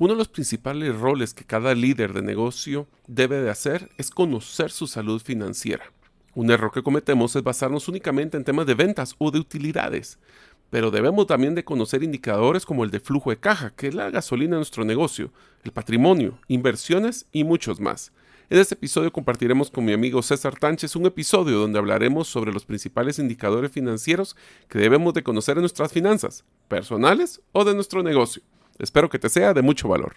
Uno de los principales roles que cada líder de negocio debe de hacer es conocer su salud financiera. Un error que cometemos es basarnos únicamente en temas de ventas o de utilidades, pero debemos también de conocer indicadores como el de flujo de caja, que es la gasolina de nuestro negocio, el patrimonio, inversiones y muchos más. En este episodio compartiremos con mi amigo César Tánchez un episodio donde hablaremos sobre los principales indicadores financieros que debemos de conocer en nuestras finanzas, personales o de nuestro negocio. Espero que te sea de mucho valor.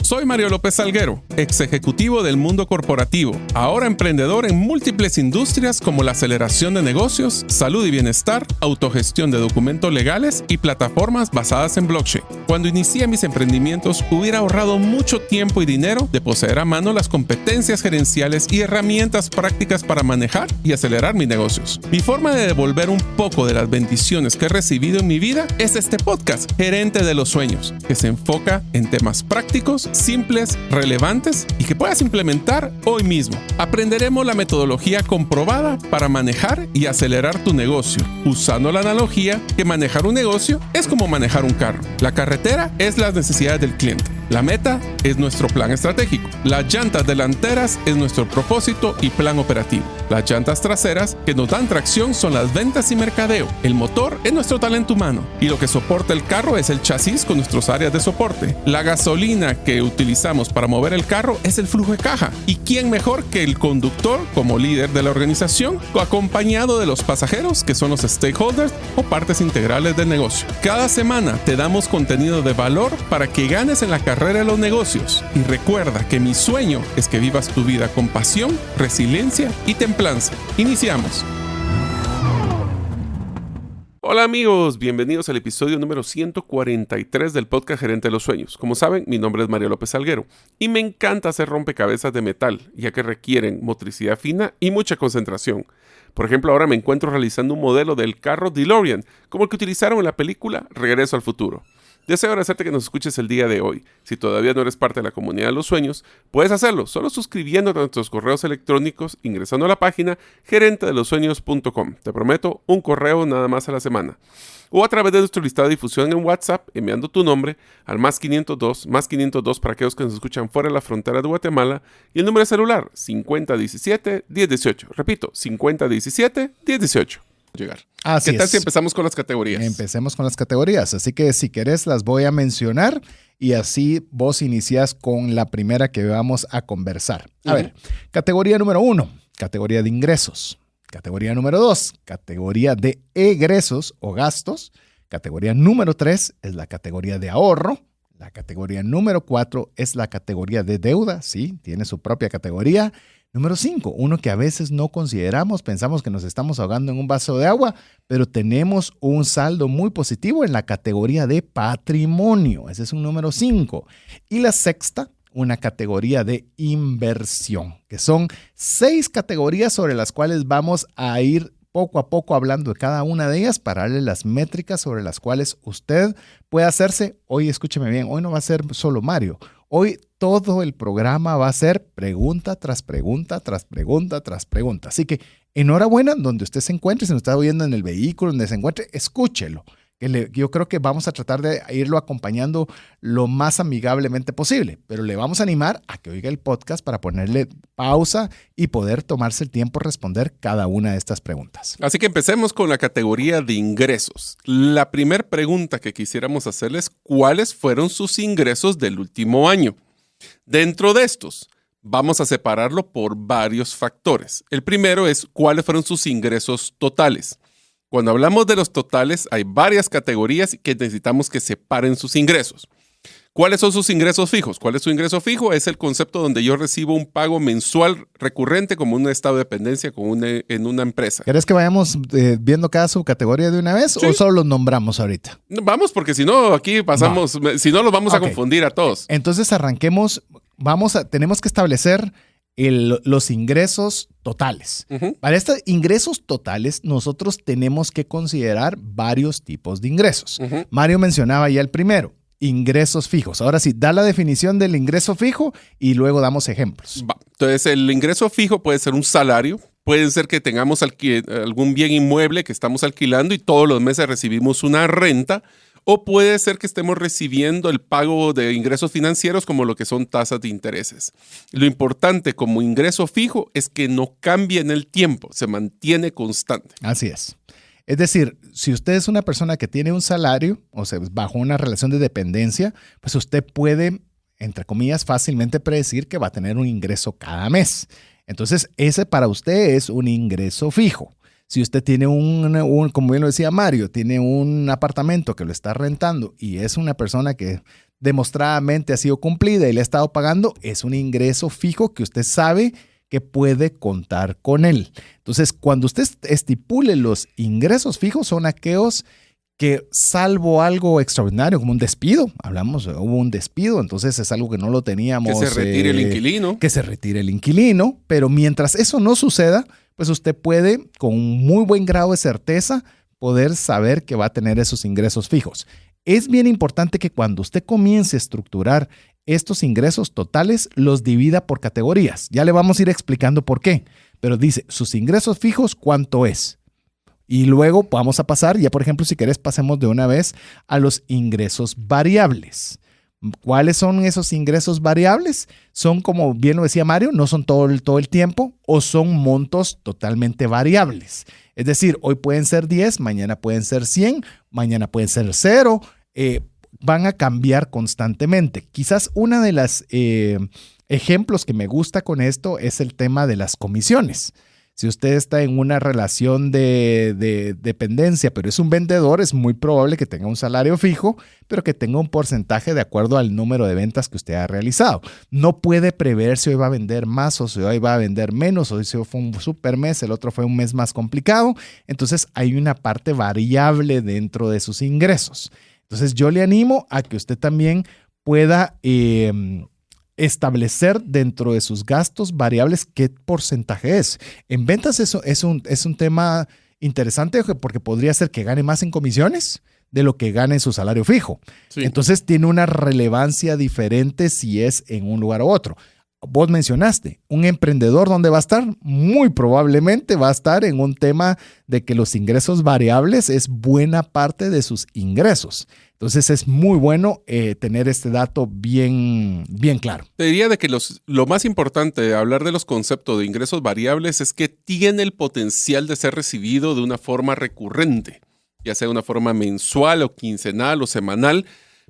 Soy Mario López Salguero, ex ejecutivo del mundo corporativo, ahora emprendedor en múltiples industrias como la aceleración de negocios, salud y bienestar, autogestión de documentos legales y plataformas basadas en blockchain. Cuando inicié mis emprendimientos, hubiera ahorrado mucho tiempo y dinero de poseer a mano las competencias gerenciales y herramientas prácticas para manejar y acelerar mis negocios. Mi forma de devolver un poco de las bendiciones que he recibido en mi vida es este podcast, Gerente de los Sueños, que se enfoca en temas prácticos, simples, relevantes y que puedas implementar hoy mismo. Aprenderemos la metodología comprobada para manejar y acelerar tu negocio, usando la analogía que manejar un negocio es como manejar un carro. La carretera es las necesidades del cliente. La meta es nuestro plan estratégico. Las llantas delanteras es nuestro propósito y plan operativo. Las llantas traseras que nos dan tracción son las ventas y mercadeo. El motor es nuestro talento humano. Y lo que soporta el carro es el chasis con nuestras áreas de soporte. La gasolina que utilizamos para mover el carro es el flujo de caja. ¿Y quién mejor que el conductor como líder de la organización, acompañado de los pasajeros que son los stakeholders o partes integrales del negocio? Cada semana te damos contenido de valor para que ganes en la carrera de los negocios. Y recuerda que mi sueño es que vivas tu vida con pasión, resiliencia y templanza. Iniciamos. Hola amigos, bienvenidos al episodio número 143 del podcast Gerente de los Sueños. Como saben, mi nombre es Mario López Salguero y me encanta hacer rompecabezas de metal, ya que requieren motricidad fina y mucha concentración. Por ejemplo, ahora me encuentro realizando un modelo del carro DeLorean, como el que utilizaron en la película Regreso al Futuro. Deseo agradecerte que nos escuches el día de hoy. Si todavía no eres parte de la comunidad de los sueños, puedes hacerlo solo suscribiéndote a nuestros correos electrónicos, ingresando a la página gerentedelosueños.com. Te prometo un correo nada más a la semana. O a través de nuestro listado de difusión en WhatsApp, enviando tu nombre al más 502 para aquellos que nos escuchan fuera de la frontera de Guatemala, y el número de celular 5017-1018. Repito, 5017-1018. Llegar. Así ¿Qué tal es. si empezamos con las categorías? Empecemos con las categorías, así que si querés las voy a mencionar y así vos iniciás con la primera que vamos a conversar. A ver, categoría número 1, categoría de ingresos. Categoría número 2, categoría de egresos o gastos. Categoría número 3 es la categoría de ahorro. La categoría número 4 es la categoría de deuda, sí, tiene su propia categoría. Número 5, uno que a veces no consideramos, pensamos que nos estamos ahogando en un vaso de agua, pero tenemos un saldo muy positivo en la categoría de patrimonio. Ese es un número 5. Y la sexta, una categoría de inversión, que son 6 categorías sobre las cuales vamos a ir poco a poco hablando de cada una de ellas para darle las métricas sobre las cuales usted puede hacerse. Hoy, escúcheme bien, hoy no va a ser solo Mario. Hoy todo el programa va a ser pregunta tras pregunta, tras pregunta, tras pregunta. Así que enhorabuena donde usted se encuentre, si nos está oyendo en el vehículo, donde se encuentre, escúchelo. Yo creo que vamos a tratar de irlo acompañando lo más amigablemente posible, pero le vamos a animar a que oiga el podcast para ponerle pausa y poder tomarse el tiempo de responder cada una de estas preguntas. Así que empecemos con la categoría de ingresos. La primera pregunta que quisiéramos hacerles, ¿cuáles fueron sus ingresos del último año? Dentro de estos, vamos a separarlo por varios factores. El primero es cuáles fueron sus ingresos totales. Cuando hablamos de los totales, hay varias categorías que necesitamos que separen sus ingresos. ¿Cuáles son sus ingresos fijos? ¿Cuál es su ingreso fijo? Es el concepto donde yo recibo un pago mensual recurrente como un estado de dependencia en una empresa. ¿Querés que vayamos viendo cada subcategoría de una vez o solo los nombramos ahorita? Vamos, porque si no, aquí pasamos, si no los vamos a confundir a todos. Entonces arranquemos, tenemos que establecer los ingresos totales. Para estos ingresos totales, nosotros tenemos que considerar varios tipos de ingresos. Mario mencionaba ya el primero, ingresos fijos. Ahora sí, da la definición del ingreso fijo y luego damos ejemplos. Entonces, el ingreso fijo puede ser un salario, puede ser que tengamos algún bien inmueble que estamos alquilando y todos los meses recibimos una renta, o puede ser que estemos recibiendo el pago de ingresos financieros como lo que son tasas de intereses. Lo importante como ingreso fijo es que no cambie en el tiempo, se mantiene constante. Así es. Es decir, si usted es una persona que tiene un salario, o sea, bajo una relación de dependencia, pues usted puede, entre comillas, fácilmente predecir que va a tener un ingreso cada mes. Entonces, ese para usted es un ingreso fijo. Si usted tiene como bien lo decía Mario, tiene un apartamento que lo está rentando y es una persona que demostradamente ha sido cumplida y le ha estado pagando, es un ingreso fijo que usted sabe que puede contar con él. Entonces, cuando usted estipule los ingresos fijos, son aquellos que, salvo algo extraordinario, como un despido, hubo un despido, entonces es algo que no lo teníamos. Que se retire el inquilino. Que se retire el inquilino, pero mientras eso no suceda, pues usted puede, con un muy buen grado de certeza, poder saber que va a tener esos ingresos fijos. Es bien importante que cuando usted comience a estructurar estos ingresos totales, los divida por categorías. Ya le vamos a ir explicando por qué, pero dice, sus ingresos fijos, ¿cuánto es? Y luego vamos a pasar, ya por ejemplo, si querés, pasemos de una vez a los ingresos variables. ¿Cuáles son esos ingresos variables? Son, como bien lo decía Mario, no son todo el tiempo o son montos totalmente variables. Es decir, hoy pueden ser 10, mañana pueden ser 100, mañana pueden ser 0, van a cambiar constantemente. Quizás una de las ejemplos que me gusta con esto es el tema de las comisiones. Si usted está en una relación de dependencia, pero es un vendedor, es muy probable que tenga un salario fijo, pero que tenga un porcentaje de acuerdo al número de ventas que usted ha realizado. No puede prever si hoy va a vender más o si hoy va a vender menos, o si hoy fue un super mes, el otro fue un mes más complicado. Entonces hay una parte variable dentro de sus ingresos. Entonces yo le animo a que usted también pueda establecer dentro de sus gastos variables qué porcentaje es. En ventas eso es un tema interesante porque podría ser que gane más en comisiones de lo que gane en su salario fijo. Sí. Entonces tiene una relevancia diferente si es en un lugar u otro. Vos mencionaste, un emprendedor, ¿dónde va a estar? Muy probablemente va a estar en un tema de que los ingresos variables es buena parte de sus ingresos. Entonces es muy bueno tener este dato bien claro. Te diría de que lo más importante de hablar de los conceptos de ingresos variables es que tiene el potencial de ser recibido de una forma recurrente, ya sea de una forma mensual o quincenal o semanal,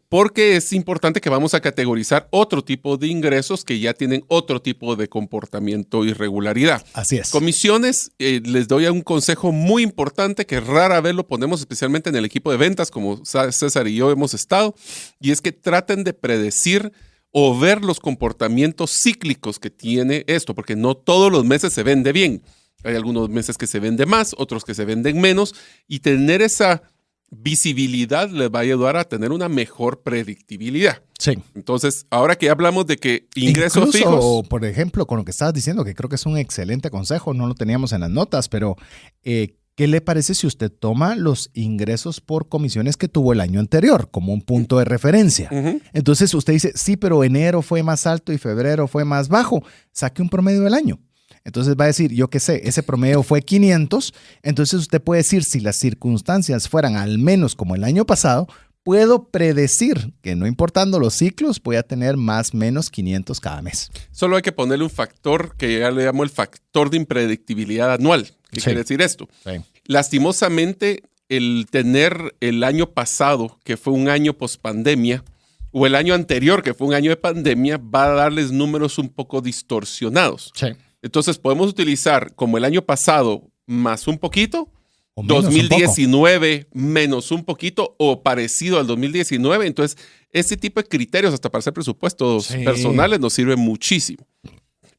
porque es importante que vamos a categorizar otro tipo de ingresos que ya tienen otro tipo de comportamiento y regularidad. Así es. Comisiones, les doy un consejo muy importante que rara vez lo ponemos, especialmente en el equipo de ventas, como César y yo hemos estado, y es que traten de predecir o ver los comportamientos cíclicos que tiene esto, porque no todos los meses se vende bien. Hay algunos meses que se vende más, otros que se venden menos, y tener esa visibilidad les va a ayudar a tener una mejor predictibilidad. Sí. Entonces, ahora que hablamos de que ingresos incluso, fijos... por ejemplo, con lo que estabas diciendo, que creo que es un excelente consejo, no lo teníamos en las notas, pero ¿qué le parece si usted toma los ingresos por comisiones que tuvo el año anterior como un punto de referencia? Uh-huh. Entonces usted dice, sí, pero enero fue más alto y febrero fue más bajo. Saque un promedio del año. Entonces va a decir, yo qué sé, ese promedio fue 500. Entonces usted puede decir, si las circunstancias fueran al menos como el año pasado, puedo predecir que no importando los ciclos, voy a tener más o menos 500 cada mes. Solo hay que ponerle un factor que ya le llamo el factor de impredictibilidad anual. ¿Qué quiere decir esto? Sí. Lastimosamente, el tener el año pasado, que fue un año pospandemia, o el año anterior, que fue un año de pandemia, va a darles números un poco distorsionados. Sí. Entonces podemos utilizar como el año pasado más un poquito, o 2019 menos un poquito o parecido al 2019. Entonces, este tipo de criterios hasta para hacer presupuestos personales nos sirve muchísimo.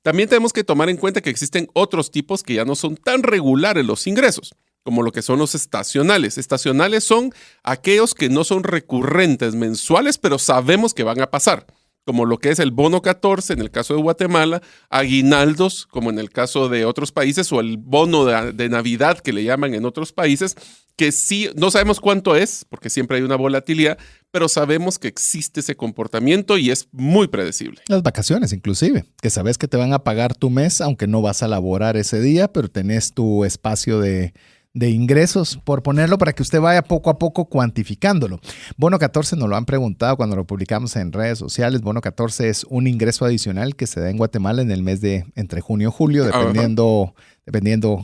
También tenemos que tomar en cuenta que existen otros tipos que ya no son tan regulares los ingresos, como lo que son los estacionales. Estacionales son aquellos que no son recurrentes mensuales, pero sabemos que van a pasar, como lo que es el bono 14 en el caso de Guatemala, aguinaldos como en el caso de otros países, o el bono de Navidad que le llaman en otros países, que sí, no sabemos cuánto es, porque siempre hay una volatilidad, pero sabemos que existe ese comportamiento y es muy predecible. Las vacaciones inclusive, que sabes que te van a pagar tu mes, aunque no vas a laborar ese día, pero tenés tu espacio de de ingresos, por ponerlo para que usted vaya poco a poco cuantificándolo. Bono 14 nos lo han preguntado cuando lo publicamos en redes sociales. Bono 14 es un ingreso adicional que se da en Guatemala en el mes de entre junio y julio, dependiendo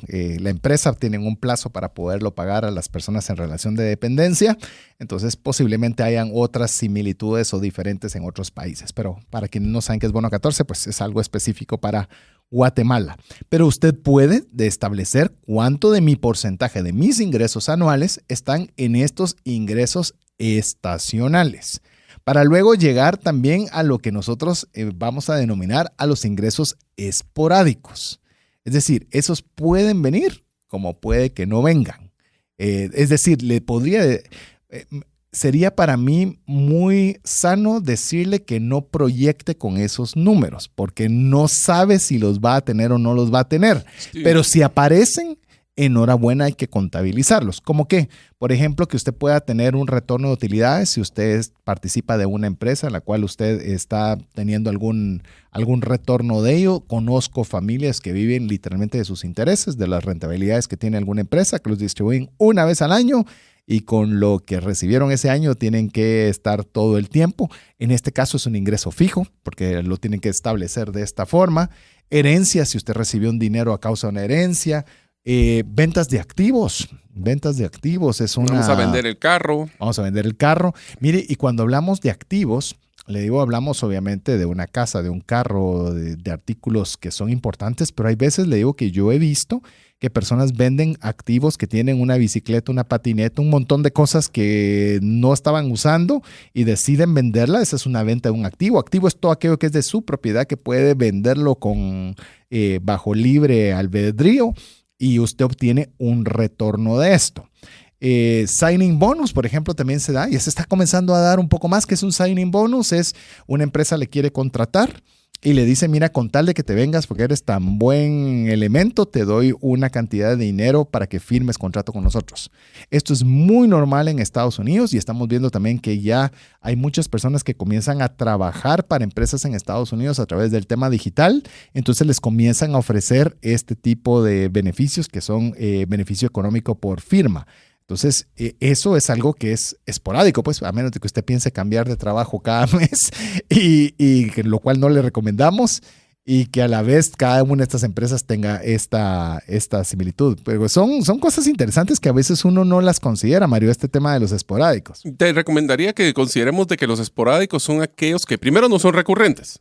la empresa, tienen un plazo para poderlo pagar a las personas en relación de dependencia. Entonces, posiblemente hayan otras similitudes o diferentes en otros países. Pero para quienes no saben qué es Bono 14, pues es algo específico para Guatemala. Pero usted puede establecer cuánto de mi porcentaje de mis ingresos anuales están en estos ingresos estacionales, para luego llegar también a lo que nosotros vamos a denominar a los ingresos esporádicos. Es decir, esos pueden venir como puede que no vengan. Es decir, sería para mí muy sano decirle que no proyecte con esos números, porque no sabe si los va a tener o no los va a tener. Sí. Pero si aparecen, enhorabuena, hay que contabilizarlos. ¿Cómo qué? Por ejemplo, que usted pueda tener un retorno de utilidades si usted participa de una empresa en la cual usted está teniendo algún retorno de ello. Conozco familias que viven literalmente de sus intereses, de las rentabilidades que tiene alguna empresa, que los distribuyen una vez al año y con lo que recibieron ese año tienen que estar todo el tiempo. En este caso es un ingreso fijo porque lo tienen que establecer de esta forma. Herencia, si usted recibió un dinero a causa de una herencia. Ventas de activos es una... Vamos a vender el carro. Mire, y cuando hablamos de activos, le digo, hablamos obviamente de una casa, de un carro, de artículos que son importantes, pero hay veces, le digo, que yo he visto que personas venden activos que tienen una bicicleta, una patineta, un montón de cosas que no estaban usando y deciden venderla. Esa es una venta de un activo. Activo es todo aquello que es de su propiedad, que puede venderlo con bajo libre albedrío. Y usted obtiene un retorno de esto. Signing bonus, por ejemplo, también se da y se está comenzando a dar un poco más. Que es un signing bonus? Es una empresa le quiere contratar y le dice, mira, con tal de que te vengas porque eres tan buen elemento, te doy una cantidad de dinero para que firmes contrato con nosotros. Esto es muy normal en Estados Unidos y estamos viendo también que ya hay muchas personas que comienzan a trabajar para empresas en Estados Unidos a través del tema digital. Entonces les comienzan a ofrecer este tipo de beneficios que son beneficio económico por firma. Entonces, eso es algo que es esporádico, pues, a menos de que usted piense cambiar de trabajo cada mes, y lo cual no le recomendamos, y que a la vez cada una de estas empresas tenga esta similitud. Pero son cosas interesantes que a veces uno no las considera, Mario, este tema de los esporádicos. Te recomendaría que consideremos de que los esporádicos son aquellos que primero no son recurrentes.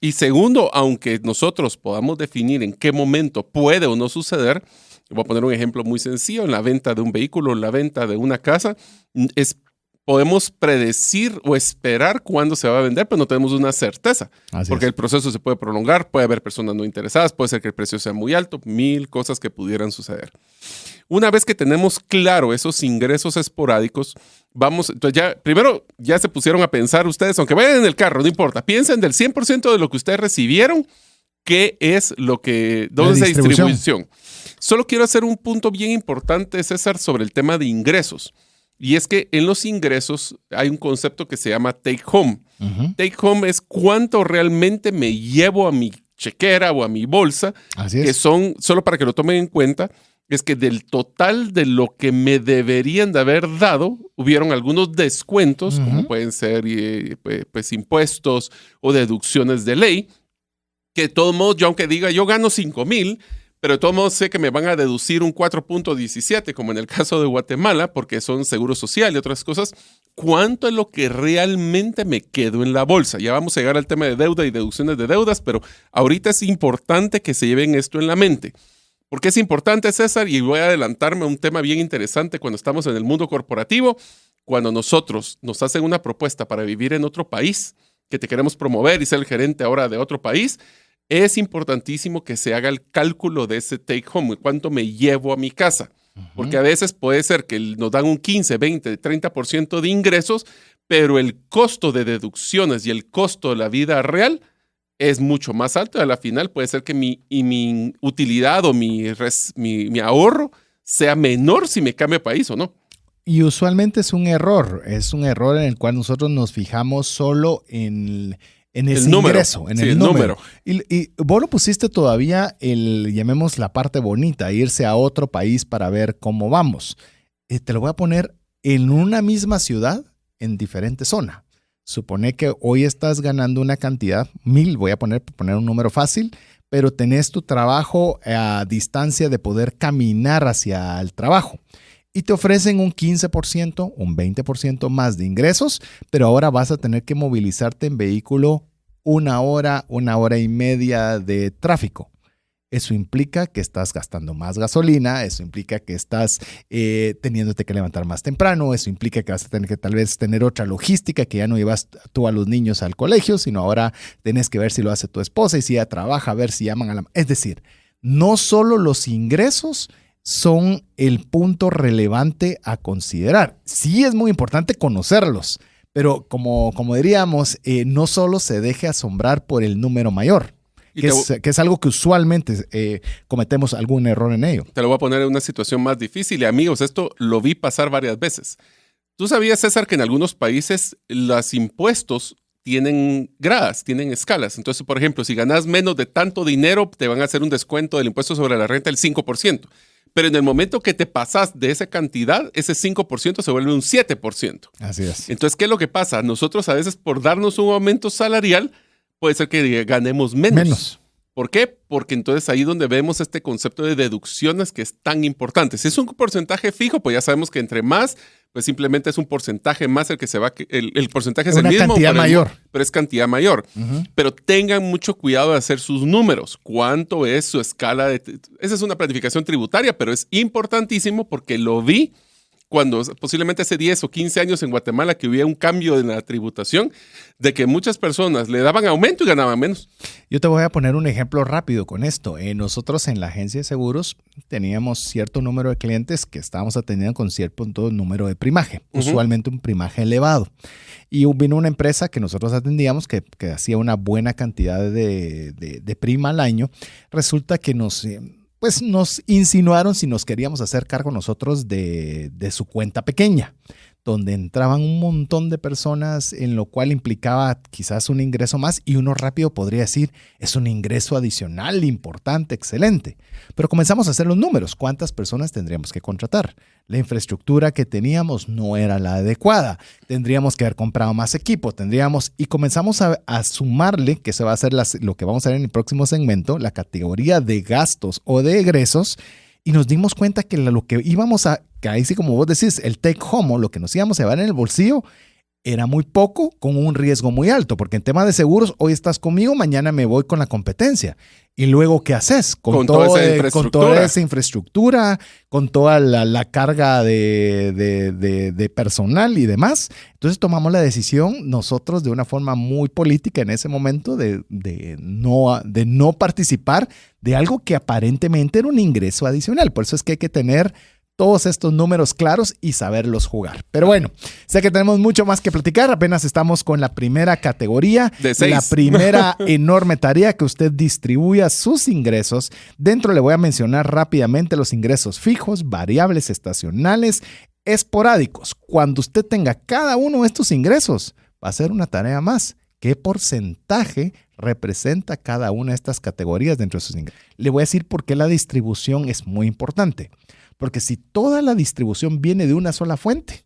Y segundo, aunque nosotros podamos definir en qué momento puede o no suceder, voy a poner un ejemplo muy sencillo, en la venta de un vehículo, en la venta de una casa, podemos predecir o esperar cuándo se va a vender, pero no tenemos una certeza. Porque el proceso se puede prolongar, puede haber personas no interesadas, puede ser que el precio sea muy alto, 1000 cosas que pudieran suceder. Una vez que tenemos claro esos ingresos esporádicos, entonces primero ya se pusieron a pensar ustedes, aunque vayan en el carro, no importa, piensen del 100% de lo que ustedes recibieron, ¿qué es dónde es la distribución? Solo quiero hacer un punto bien importante, César, sobre el tema de ingresos. Y es que en los ingresos hay un concepto que se llama take home. Uh-huh. Take home es cuánto realmente me llevo a mi chequera o a mi bolsa, que son, solo para que lo tomen en cuenta, es que del total de lo que me deberían de haber dado, hubieron algunos descuentos, uh-huh, como pueden ser pues, impuestos o deducciones de ley, que de todos modos, yo aunque diga, yo gano 5,000, pero de todos modos sé que me van a deducir un 4.17, como en el caso de Guatemala, porque son seguro social y otras cosas. ¿Cuánto es lo que realmente me quedo en la bolsa? Ya vamos a llegar al tema de deuda y deducciones de deudas, pero ahorita es importante que se lleven esto en la mente. ¿Por qué es importante, César? Y voy a adelantarme a un tema bien interesante cuando estamos en el mundo corporativo. Cuando nosotros nos hacen una propuesta para vivir en otro país, que te queremos promover y ser el gerente ahora de otro país, es importantísimo que se haga el cálculo de ese take home, cuánto me llevo a mi casa. Uh-huh. Porque a veces puede ser que nos dan un 15, 20, 30% de ingresos, pero el costo de deducciones y el costo de la vida real es mucho más alto. A la final puede ser que mi utilidad o mi ahorro sea menor si me cambio de país o no. Y usualmente es un error en el cual nosotros nos fijamos solo en en ese ingreso, en el número. Y vos lo pusiste todavía, llamemos la parte bonita, irse a otro país para ver cómo vamos. Te lo voy a poner en una misma ciudad, en diferente zona. Supone que hoy estás ganando una cantidad, 1,000, voy a poner un número fácil, pero tenés tu trabajo a distancia de poder caminar hacia el trabajo. Y te ofrecen un 15%, un 20% más de ingresos, pero ahora vas a tener que movilizarte en vehículo 1 hora, 1 hora y media de tráfico. Eso implica que estás gastando más gasolina, eso implica que estás teniéndote que levantar más temprano, eso implica que vas a tener que tal vez tener otra logística, que ya no llevas tú a los niños al colegio, sino ahora tienes que ver si lo hace tu esposa y si ella trabaja, a ver si llaman a la... Es decir, no solo los ingresos son el punto relevante a considerar. Sí es muy importante conocerlos, pero como diríamos, no solo se deje asombrar por el número mayor. Que es algo que usualmente cometemos algún error en ello. Te lo voy a poner en una situación más difícil. Y amigos, esto lo vi pasar varias veces. ¿Tú sabías, César, que en algunos países los impuestos tienen gradas, tienen escalas? Entonces, por ejemplo, si ganas menos de tanto dinero, te van a hacer un descuento del impuesto sobre la renta del 5%. Pero en el momento que te pasas de esa cantidad, ese 5% se vuelve un 7%. Así es. Entonces, ¿qué es lo que pasa? Nosotros a veces por darnos un aumento salarial, puede ser que ganemos menos. ¿Por qué? Porque entonces ahí donde vemos este concepto de deducciones que es tan importante. Si es un porcentaje fijo, pues ya sabemos que entre más, pues simplemente es un porcentaje más el que se va, el porcentaje es el mismo. Una cantidad mayor. Pero es cantidad mayor. Pero tengan mucho cuidado de hacer sus números. ¿Cuánto es su escala de... Esa es una planificación tributaria, pero es importantísimo porque lo vi cuando posiblemente hace 10 o 15 años en Guatemala que hubiera un cambio en la tributación, de que muchas personas le daban aumento y ganaban menos. Yo te voy a poner un ejemplo rápido con esto. Nosotros en la agencia de seguros teníamos cierto número de clientes que estábamos atendiendo con cierto número de primaje, usualmente un primaje elevado. Y vino una empresa que nosotros atendíamos que hacía una buena cantidad de prima al año. Resulta que nos insinuaron si nos queríamos hacer cargo nosotros de su cuenta pequeña, donde entraban un montón de personas, en lo cual implicaba quizás un ingreso más, y uno rápido podría decir, es un ingreso adicional importante, excelente. Pero comenzamos a hacer los números. ¿Cuántas personas tendríamos que contratar? La infraestructura que teníamos no era la adecuada. Tendríamos que haber comprado más equipo, y comenzamos a sumarle, que se va a hacer lo que vamos a ver en el próximo segmento, la categoría de gastos o de egresos, y nos dimos cuenta que lo que íbamos a, que ahí sí como vos decís, el take home, o lo que nos íbamos a llevar en el bolsillo, era muy poco con un riesgo muy alto, porque en tema de seguros, hoy estás conmigo, mañana me voy con la competencia. ¿Y luego qué haces? Con toda esa infraestructura, con toda la carga de personal y demás. Entonces tomamos la decisión nosotros de una forma muy política en ese momento de no participar de algo que aparentemente era un ingreso adicional. Por eso es que hay que tener todos estos números claros y saberlos jugar. Pero bueno, sé que tenemos mucho más que platicar. Apenas estamos con la primera categoría, de 6. La primera enorme tarea, que usted distribuya sus ingresos. Dentro le voy a mencionar rápidamente los ingresos fijos, variables, estacionales, esporádicos. Cuando usted tenga cada uno de estos ingresos, va a ser una tarea más. ¿Qué porcentaje representa cada una de estas categorías dentro de sus ingresos? Le voy a decir por qué la distribución es muy importante. Porque si toda la distribución viene de una sola fuente,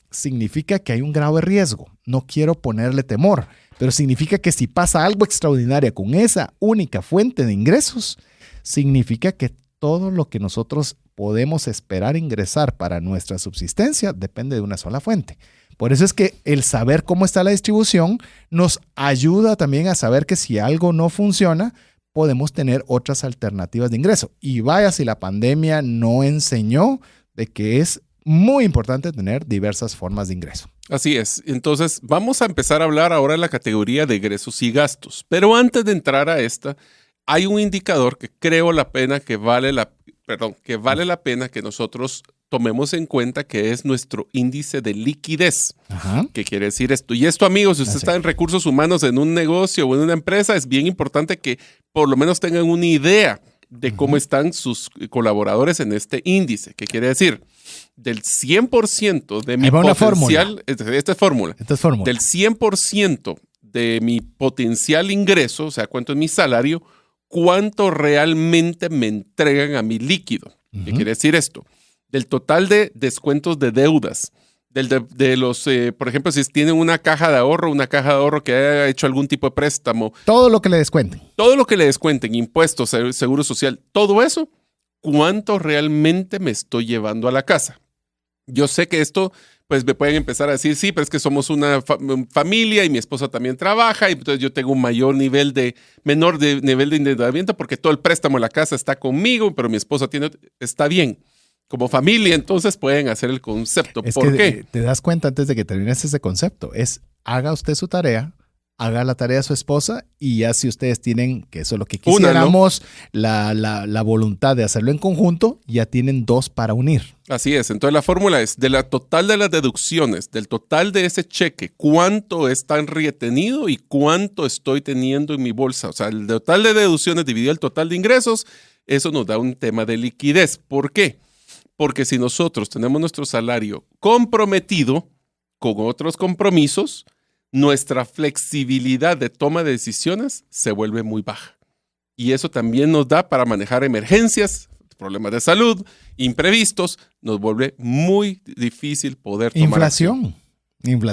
significa que hay un grado de riesgo. No quiero ponerle temor, pero significa que si pasa algo extraordinario con esa única fuente de ingresos, significa que todo lo que nosotros podemos esperar ingresar para nuestra subsistencia depende de una sola fuente. Por eso es que el saber cómo está la distribución nos ayuda también a saber que si algo no funciona, podemos tener otras alternativas de ingreso. Y vaya si la pandemia no enseñó de que es muy importante tener diversas formas de ingreso. Así es. Entonces, vamos a empezar a hablar ahora de la categoría de egresos y gastos. Pero antes de entrar a esta, hay un indicador que creo que vale la pena que nosotros tomemos en cuenta, que es nuestro índice de liquidez. Ajá. ¿Qué quiere decir esto? Y esto, amigos, si usted está en recursos humanos en un negocio o en una empresa, es bien importante que por lo menos tengan una idea de cómo están sus colaboradores en este índice. ¿Qué quiere decir? Del 100% de mi potencial, esta es fórmula. Del 100% de mi potencial ingreso, o sea, cuánto es mi salario, cuánto realmente me entregan a mi líquido. ¿Qué quiere decir esto? Del total de descuentos de deudas, de los, por ejemplo, si tienen una caja de ahorro que haya hecho algún tipo de préstamo. Todo lo que le descuenten. Todo lo que le descuenten, impuestos, seguro social, todo eso, ¿cuánto realmente me estoy llevando a la casa? Yo sé que esto, pues me pueden empezar a decir, sí, pero es que somos una familia y mi esposa también trabaja y entonces yo tengo un menor nivel de endeudamiento porque todo el préstamo de la casa está conmigo, pero mi esposa está bien. Como familia, entonces pueden hacer el concepto. ¿Por qué? Te das cuenta antes de que termines ese concepto. Haga usted su tarea, haga la tarea de su esposa y ya si ustedes tienen, que eso es lo que quisiéramos, la voluntad de hacerlo en conjunto, ya tienen 2 para unir. Así es. Entonces la fórmula es de la total de las deducciones, del total de ese cheque, cuánto está retenido y cuánto estoy teniendo en mi bolsa. O sea, el total de deducciones dividido el total de ingresos, eso nos da un tema de liquidez. ¿Por qué? Porque si nosotros tenemos nuestro salario comprometido con otros compromisos, nuestra flexibilidad de toma de decisiones se vuelve muy baja. Y eso también nos da para manejar emergencias, problemas de salud, imprevistos, nos vuelve muy difícil poder tomar inflación.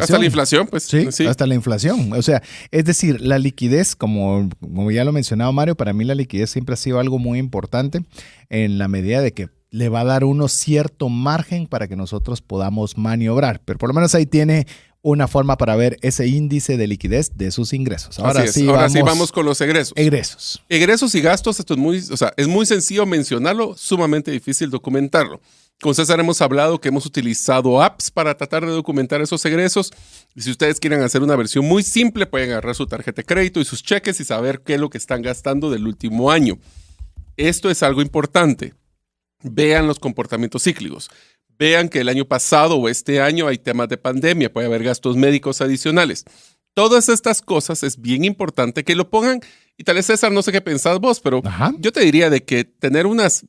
Hasta la inflación, pues. Sí, hasta la inflación. O sea, es decir, la liquidez, como ya lo mencionaba Mario, para mí la liquidez siempre ha sido algo muy importante en la medida de que le va a dar uno cierto margen para que nosotros podamos maniobrar. Pero por lo menos ahí tiene una forma para ver ese índice de liquidez de sus ingresos. Ahora sí vamos con los egresos. Egresos y gastos, esto es muy sencillo mencionarlo, sumamente difícil documentarlo. Con César hemos hablado que hemos utilizado apps para tratar de documentar esos egresos. Y si ustedes quieren hacer una versión muy simple, pueden agarrar su tarjeta de crédito y sus cheques y saber qué es lo que están gastando del último año. Esto es algo importante. Vean los comportamientos cíclicos. Vean que el año pasado o este año hay temas de pandemia, puede haber gastos médicos adicionales. Todas estas cosas es bien importante que lo pongan. Y tal vez, César, no sé qué pensás vos, pero yo te diría de que tener unas,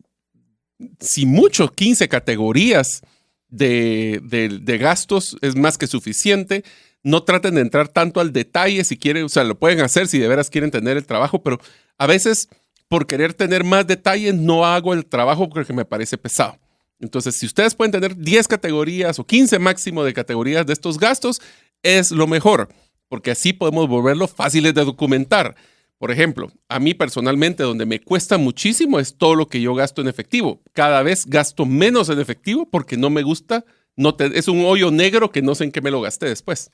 si mucho, 15 categorías de gastos es más que suficiente. No traten de entrar tanto al detalle si quieren, o sea, lo pueden hacer si de veras quieren tener el trabajo, pero a veces por querer tener más detalles no hago el trabajo porque me parece pesado. Entonces, si ustedes pueden tener 10 categorías o 15 máximo de categorías de estos gastos, es lo mejor, porque así podemos volverlo fáciles de documentar. Por ejemplo, a mí personalmente donde me cuesta muchísimo es todo lo que yo gasto en efectivo. Cada vez gasto menos en efectivo porque no me gusta, es un hoyo negro que no sé en qué me lo gasté después.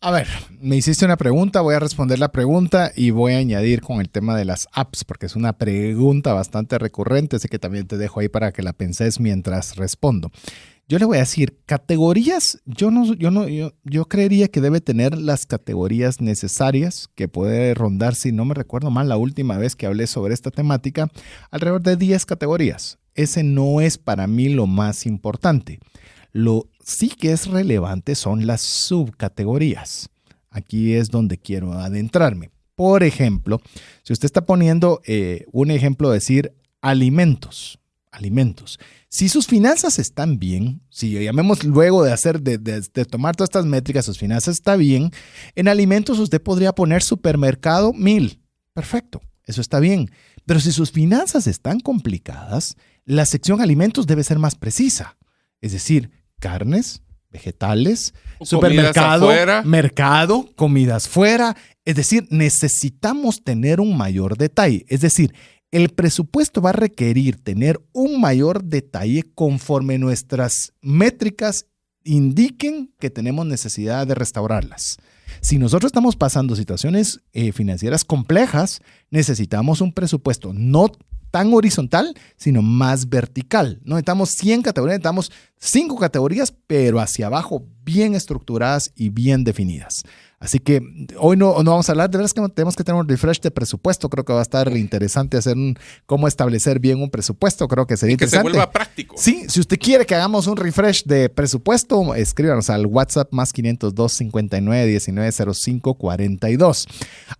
A ver, me hiciste una pregunta, voy a responder la pregunta y voy a añadir con el tema de las apps, porque es una pregunta bastante recurrente, así que también te dejo ahí para que la penses mientras respondo. Yo le voy a decir, categorías, yo creería que debe tener las categorías necesarias, que puede rondar, si no me recuerdo mal, la última vez que hablé sobre esta temática, alrededor de 10 categorías. Ese no es para mí lo más importante. Lo sí que es relevante son las subcategorías. Aquí es donde quiero adentrarme. Por ejemplo, si usted está poniendo un ejemplo, decir alimentos. Si sus finanzas están bien, si llamemos luego de tomar todas estas métricas, sus finanzas están bien, en alimentos usted podría poner supermercado 1000. Perfecto, eso está bien. Pero si sus finanzas están complicadas, la sección alimentos debe ser más precisa. Es decir, carnes, vegetales, supermercado, mercado, comidas fuera. Es decir, necesitamos tener un mayor detalle. Es decir, el presupuesto va a requerir tener un mayor detalle conforme nuestras métricas indiquen que tenemos necesidad de restaurarlas. Si nosotros estamos pasando situaciones financieras complejas, necesitamos un presupuesto no tan horizontal, sino más vertical. No necesitamos 100 categorías, necesitamos 5 categorías, pero hacia abajo bien estructuradas y bien definidas. Así que hoy no vamos a hablar, de verdad es que tenemos que tener un refresh de presupuesto. Creo que va a estar interesante hacer cómo establecer bien un presupuesto. Creo que sería interesante. Que se vuelva práctico. Sí, si usted quiere que hagamos un refresh de presupuesto, escríbanos al WhatsApp más 502 59 19 05 42.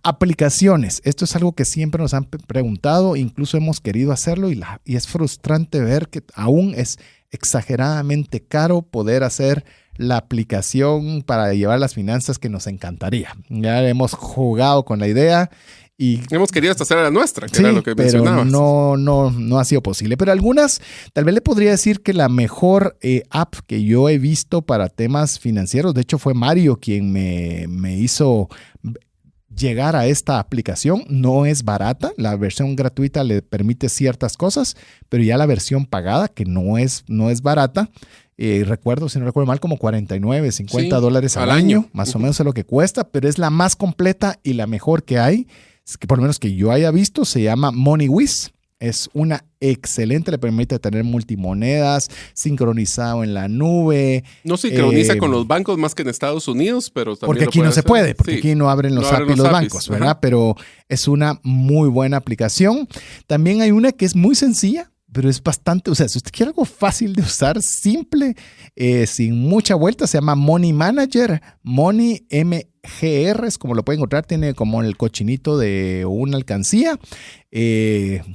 Aplicaciones. Esto es algo que siempre nos han preguntado, incluso hemos querido hacerlo y es frustrante ver que aún es exageradamente caro poder hacer la aplicación para llevar las finanzas que nos encantaría. Ya hemos jugado con la idea y hemos querido hasta hacer la nuestra, que sí, era lo que pero mencionabas. no ha sido posible. Pero algunas, tal vez le podría decir que la mejor app que yo he visto para temas financieros, de hecho fue Mario quien me hizo llegar a esta aplicación. No es barata, la versión gratuita le permite ciertas cosas, pero ya la versión pagada, que no es barata, recuerdo, si no recuerdo mal, como $49, $50 al año, más o menos es lo que cuesta, pero es la más completa y la mejor que hay, que por lo menos que yo haya visto. Se llama MoneyWiz. Es una excelente, le permite tener multimonedas, sincronizado en la nube. No sincroniza con los bancos más que en Estados Unidos, pero también porque aquí no se puede, porque aquí no abren los APIs los bancos, ¿verdad? Ajá. Pero es una muy buena aplicación. También hay una que es muy sencilla, pero es bastante, o sea, si usted quiere algo fácil de usar, simple, sin mucha vuelta, se llama Money Manager, Money MGR, es como lo pueden encontrar, tiene como el cochinito de una alcancía.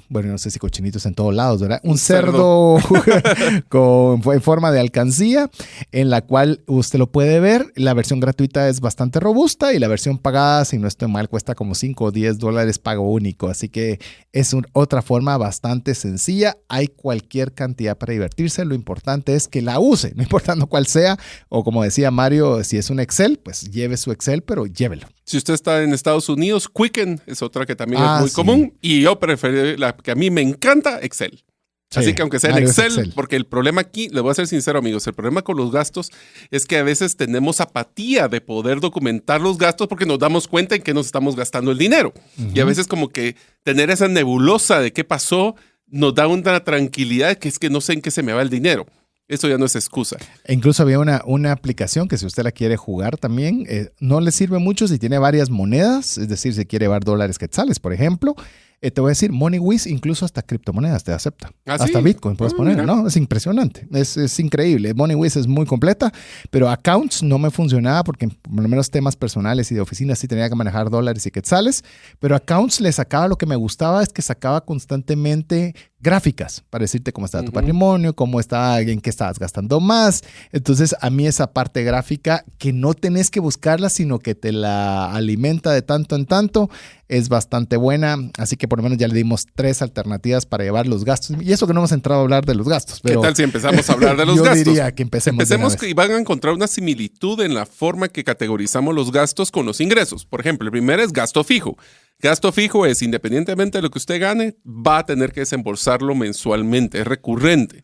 Bueno, no sé si cochinitos en todos lados, ¿verdad? Un cerdo en forma de alcancía, en la cual usted lo puede ver. La versión gratuita es bastante robusta y la versión pagada, si no estoy mal, cuesta como $5 o $10 pago único. Así que es otra forma bastante sencilla. Hay cualquier cantidad para divertirse. Lo importante es que la use, no importando cuál sea. O como decía Mario, si es un Excel, pues lleve su Excel, pero llévelo. Si usted está en Estados Unidos, Quicken es otra que también es muy común. Y yo prefiero la que a mí me encanta, Excel. Sí, así que aunque sea en Excel, porque el problema aquí, les voy a ser sincero, amigos, el problema con los gastos es que a veces tenemos apatía de poder documentar los gastos porque nos damos cuenta en que nos estamos gastando el dinero. Y a veces como que tener esa nebulosa de qué pasó nos da una tranquilidad que es que no sé en qué se me va el dinero. Eso ya no es excusa. E incluso había una aplicación que si usted la quiere jugar también, no le sirve mucho si tiene varias monedas, es decir, si quiere llevar dólares quetzales, por ejemplo. Te voy a decir, MoneyWiz incluso hasta criptomonedas te acepta. ¿Ah, hasta sí? Bitcoin puedes poner, mira. ¿No? Es impresionante, es increíble. MoneyWiz es muy completa, pero Accounts no me funcionaba porque por lo menos temas personales y de oficina sí tenía que manejar dólares y quetzales, pero Accounts le sacaba, lo que me gustaba es que sacaba constantemente gráficas para decirte cómo estaba tu patrimonio, cómo está, en qué estabas gastando más. Entonces, a mí esa parte gráfica que no tenés que buscarla, sino que te la alimenta de tanto en tanto, es bastante buena. Así que por lo menos ya le dimos 3 alternativas para llevar los gastos. Y eso que no hemos entrado a hablar de los gastos. Pero ¿qué tal si empezamos a hablar de los gastos? Yo diría que empecemos y van a encontrar una similitud en la forma que categorizamos los gastos con los ingresos. Por ejemplo, el primero es gasto fijo. Gasto fijo es, independientemente de lo que usted gane, va a tener que desembolsarlo mensualmente, es recurrente.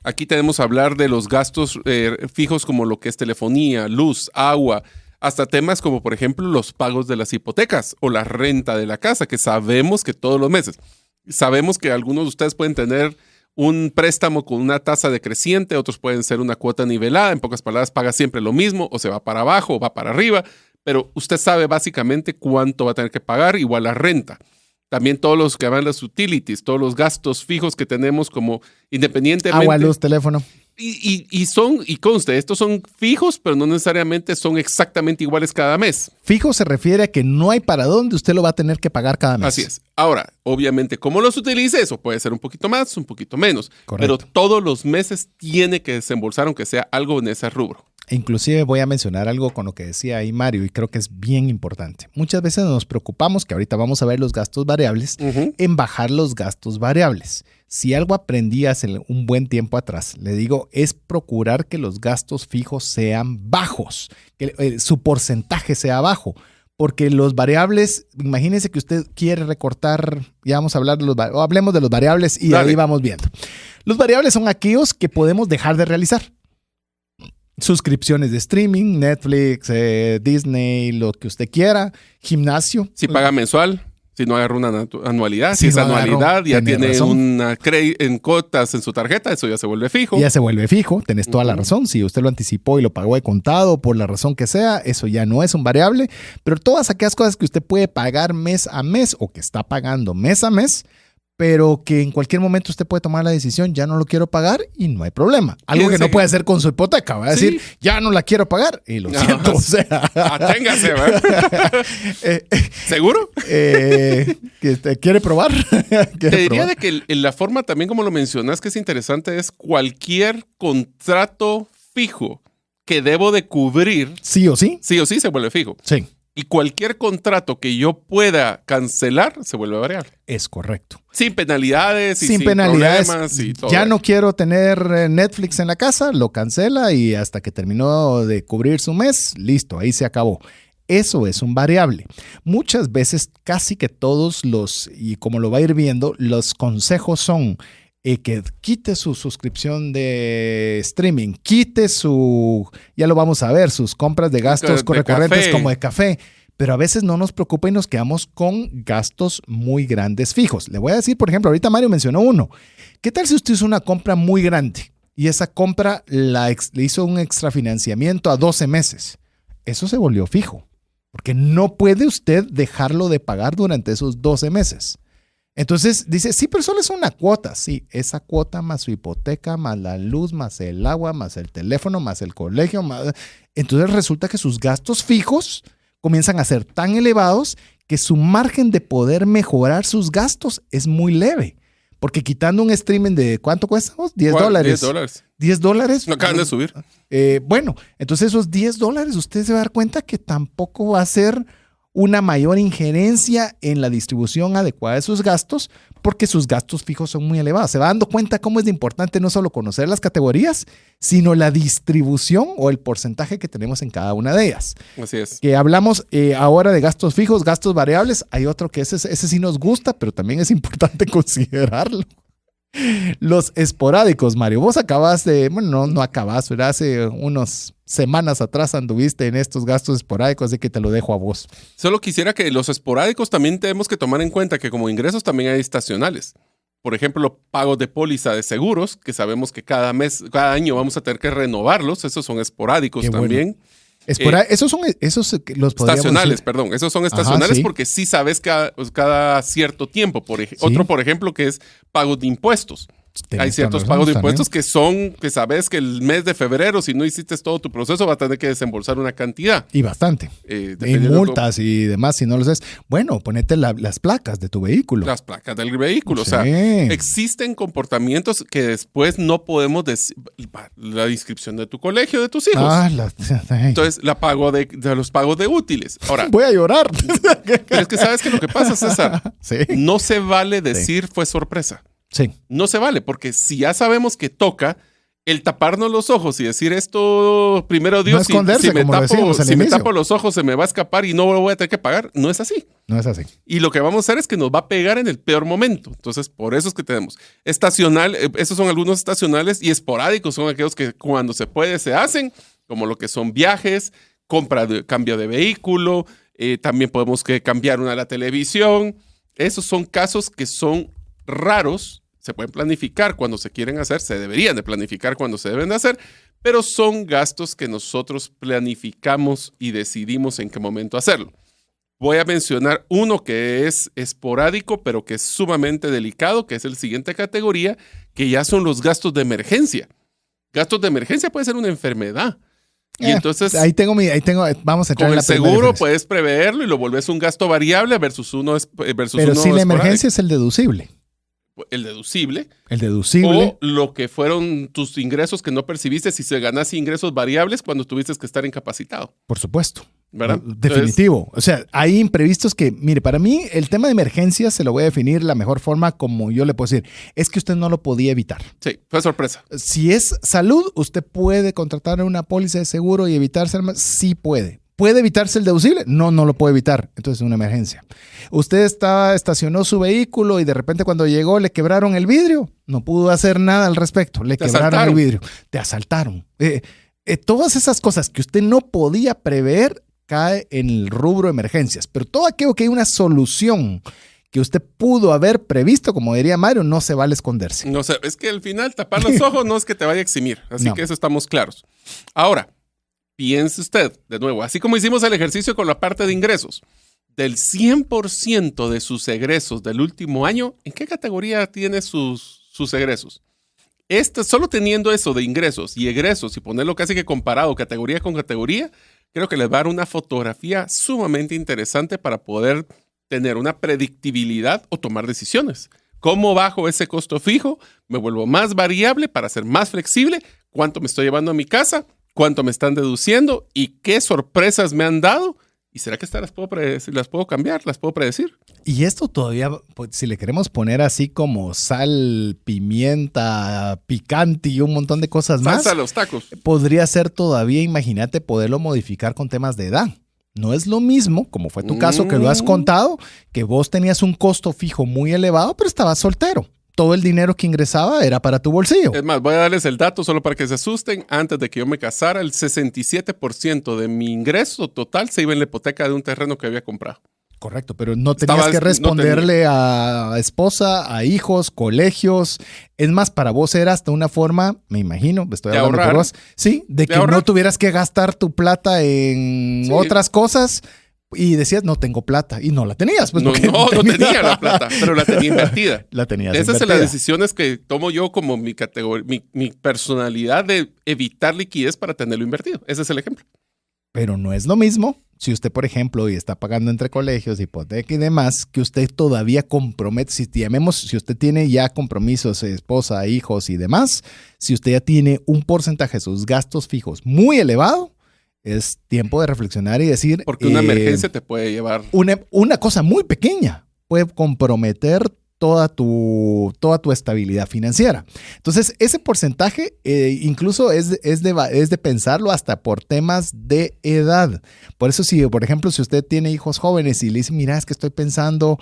Aquí tenemos que hablar de los gastos fijos como lo que es telefonía, luz, agua, hasta temas como, por ejemplo, los pagos de las hipotecas o la renta de la casa, que sabemos que todos los meses. Sabemos que algunos de ustedes pueden tener un préstamo con una tasa decreciente, otros pueden ser una cuota nivelada. En pocas palabras, paga siempre lo mismo, o se va para abajo o va para arriba. Pero usted sabe básicamente cuánto va a tener que pagar, igual la renta. También todos los que van las utilities, todos los gastos fijos que tenemos como independientemente. Agua, luz, teléfono. Y conste, estos son fijos, pero no necesariamente son exactamente iguales cada mes. Fijo se refiere a que no hay para dónde usted lo va a tener que pagar cada mes. Así es. Ahora, obviamente, como los utilice, eso puede ser un poquito más, un poquito menos. Correcto. Pero todos los meses tiene que desembolsar, aunque sea algo en ese rubro. Inclusive voy a mencionar algo con lo que decía ahí Mario y creo que es bien importante. Muchas veces nos preocupamos, que ahorita vamos a ver los gastos variables, en bajar los gastos variables. Si algo aprendí hace un buen tiempo atrás, le digo, es procurar que los gastos fijos sean bajos, que su porcentaje sea bajo. Porque los variables, imagínense que usted quiere recortar, ya vamos a hablar de hablemos de los variables y ahí vamos viendo. Los variables son aquellos que podemos dejar de realizar. Suscripciones de streaming, Netflix, Disney, lo que usted quiera, gimnasio. Si paga mensual, si no agarra una anualidad, si esa anualidad ya tiene una en cuotas en su tarjeta, eso ya se vuelve fijo. Ya se vuelve fijo, tenés toda la razón. Si usted lo anticipó y lo pagó de contado por la razón que sea, eso ya no es un variable. Pero todas aquellas cosas que usted puede pagar mes a mes o que está pagando mes a mes, pero que en cualquier momento usted puede tomar la decisión, ya no lo quiero pagar y no hay problema. Algo que no puede hacer con su hipoteca, va a decir, ya no la quiero pagar y lo siento, o sea. Aténgase, ¿verdad? ¿Seguro? ¿Quiere probar? Te diría de que la forma también como lo mencionas que es interesante es cualquier contrato fijo que debo de cubrir. Sí o sí. Sí o sí se vuelve fijo. Sí. Y cualquier contrato que yo pueda cancelar se vuelve variable. Es correcto. Sin penalidades y sin penalidades. Problemas y todo. Ya no quiero tener Netflix en la casa, lo cancela y hasta que terminó de cubrir su mes, listo, ahí se acabó. Eso es un variable. Muchas veces, casi que todos y como lo va a ir viendo, los consejos son que quite su suscripción de streaming, quite ya lo vamos a ver, sus compras de gastos recurrentes como de café. Pero a veces no nos preocupa y nos quedamos con gastos muy grandes fijos. Le voy a decir, por ejemplo, ahorita Mario mencionó uno. ¿Qué tal si usted hizo una compra muy grande y esa compra le hizo un extrafinanciamiento a 12 meses? Eso se volvió fijo, porque no puede usted dejarlo de pagar durante esos 12 meses. Entonces dice, sí, pero solo es una cuota. Sí, esa cuota más su hipoteca, más la luz, más el agua, más el teléfono, más el colegio. Entonces resulta que sus gastos fijos comienzan a ser tan elevados que su margen de poder mejorar sus gastos es muy leve. Porque quitando un streaming de ¿cuánto cuesta? $10. $10. $10. No acaban de subir. Bueno, entonces esos $10 usted se va a dar cuenta que tampoco va a ser una mayor injerencia en la distribución adecuada de sus gastos porque sus gastos fijos son muy elevados. Se va dando cuenta cómo es de importante no solo conocer las categorías, sino la distribución o el porcentaje que tenemos en cada una de ellas. Así es. Que hablamos ahora de gastos fijos, gastos variables. Hay otro que ese sí nos gusta, pero también es importante considerarlo. Los esporádicos, Mario. Vos acabas no acabas, ¿verdad? Hace unas semanas atrás anduviste en estos gastos esporádicos, así que te lo dejo a vos. Solo quisiera que los esporádicos también tenemos que tomar en cuenta que como ingresos también hay estacionales. Por ejemplo, pagos de póliza de seguros, que sabemos que cada año vamos a tener que renovarlos. Esos son esporádicos también. Bueno. Esos los estacionales, decir. Perdón. Esos son estacionales. Ajá, sí. Porque sí sabes cada cierto tiempo. Otro, por ejemplo, que es pagos de impuestos. Hay ciertos pagos de impuestos que sabes que el mes de febrero, si no hiciste todo tu proceso, vas a tener que desembolsar una cantidad. Y bastante. Y multas y demás, si no lo sabes. Bueno, ponete las placas de tu vehículo. Las placas del vehículo. Sí. O sea, existen comportamientos que después no podemos decir. La inscripción de tu colegio, de tus hijos. Entonces, los pagos de útiles. Ahora. Voy a llorar. Pero es que sabes que lo que pasa, César, no se vale decir fue sorpresa. Sí. No se vale, porque si ya sabemos que toca, el taparnos los ojos y decir esto, primero Dios, no si me tapo los ojos se me va a escapar y no lo voy a tener que pagar, no es así. No es así. Y lo que vamos a hacer es que nos va a pegar en el peor momento. Entonces, por eso es que tenemos estacional, esos son algunos estacionales y esporádicos, son aquellos que cuando se puede se hacen, como lo que son viajes, cambio de vehículo, también podemos cambiar la televisión. Esos son casos que son raros. Se pueden planificar cuando se quieren hacer, se deberían de planificar cuando se deben de hacer, pero son gastos que nosotros planificamos y decidimos en qué momento hacerlo. Voy a mencionar uno que es esporádico, pero que es sumamente delicado, que es la siguiente categoría, que ya son los gastos de emergencia. Gastos de emergencia puede ser una enfermedad. Y entonces, ahí tengo, vamos a entrar con en la el seguro puedes preverlo y lo volvés un gasto variable versus uno esporádico. Pero si la emergencia es el deducible. El deducible. O lo que fueron tus ingresos que no percibiste si se ganaste ingresos variables cuando tuviste que estar incapacitado. Por supuesto. ¿Verdad? Definitivo. O sea, hay imprevistos que, mire, para mí el tema de emergencias se lo voy a definir la mejor forma como yo le puedo decir. Es que usted no lo podía evitar. Sí, fue sorpresa. Si es salud, usted puede contratar una póliza de seguro y evitarse. Sí puede. ¿Puede evitarse el deducible? No lo puede evitar. Entonces es una emergencia. Usted estacionó su vehículo y de repente cuando llegó le quebraron el vidrio. No pudo hacer nada al respecto. Le quebraron el vidrio. Te asaltaron. Todas esas cosas que usted no podía prever cae en el rubro emergencias. Pero todo aquello que hay una solución que usted pudo haber previsto, como diría Mario, no se vale esconderse. No sé, es que al final tapar los ojos no es que te vaya a eximir. Así que eso estamos claros. Ahora, piense usted, de nuevo, así como hicimos el ejercicio con la parte de ingresos, del 100% de sus egresos del último año, ¿en qué categoría tiene sus egresos? Solo teniendo eso de ingresos y egresos y ponerlo casi que comparado categoría con categoría, creo que les va a dar una fotografía sumamente interesante para poder tener una predictibilidad o tomar decisiones. ¿Cómo bajo ese costo fijo? ¿Me vuelvo más variable para ser más flexible? ¿Cuánto me estoy llevando a mi casa? ¿Cuánto me están deduciendo? ¿Y qué sorpresas me han dado? ¿Y será que estas las puedo cambiar? ¿Las puedo predecir? Y esto todavía, pues, si le queremos poner así como sal, pimienta, picante y un montón de cosas más. Salsa a los tacos. Podría ser todavía, imagínate, poderlo modificar con temas de edad. No es lo mismo, como fue tu caso que lo has contado, que vos tenías un costo fijo muy elevado, pero estabas soltero. Todo el dinero que ingresaba era para tu bolsillo. Es más, voy a darles el dato solo para que se asusten. Antes de que yo me casara, el 67% de mi ingreso total se iba en la hipoteca de un terreno que había comprado. Correcto, pero no tenías que responderle a esposa, a hijos, colegios. Es más, para vos era hasta una forma, me imagino, estoy hablando por vos, sí, de que no tuvieras que gastar tu plata en otras cosas. Y decías, no tengo plata. Y no la tenías. Pues, no tenía la plata, pero la tenía invertida. La tenías Esas invertida. son las decisiones que tomo yo como mi personalidad de evitar liquidez para tenerlo invertido. Ese es el ejemplo. Pero no es lo mismo si usted, por ejemplo, y está pagando entre colegios, hipoteca y demás, que usted todavía compromete, si usted tiene ya compromisos, esposa, hijos y demás, si usted ya tiene un porcentaje de sus gastos fijos muy elevado, es tiempo de reflexionar y decir... Porque una emergencia te puede llevar... Una cosa muy pequeña puede comprometer toda tu estabilidad financiera. Entonces, ese porcentaje incluso es de pensarlo hasta por temas de edad. Por eso, por ejemplo, si usted tiene hijos jóvenes y le dice, mira, es que estoy pensando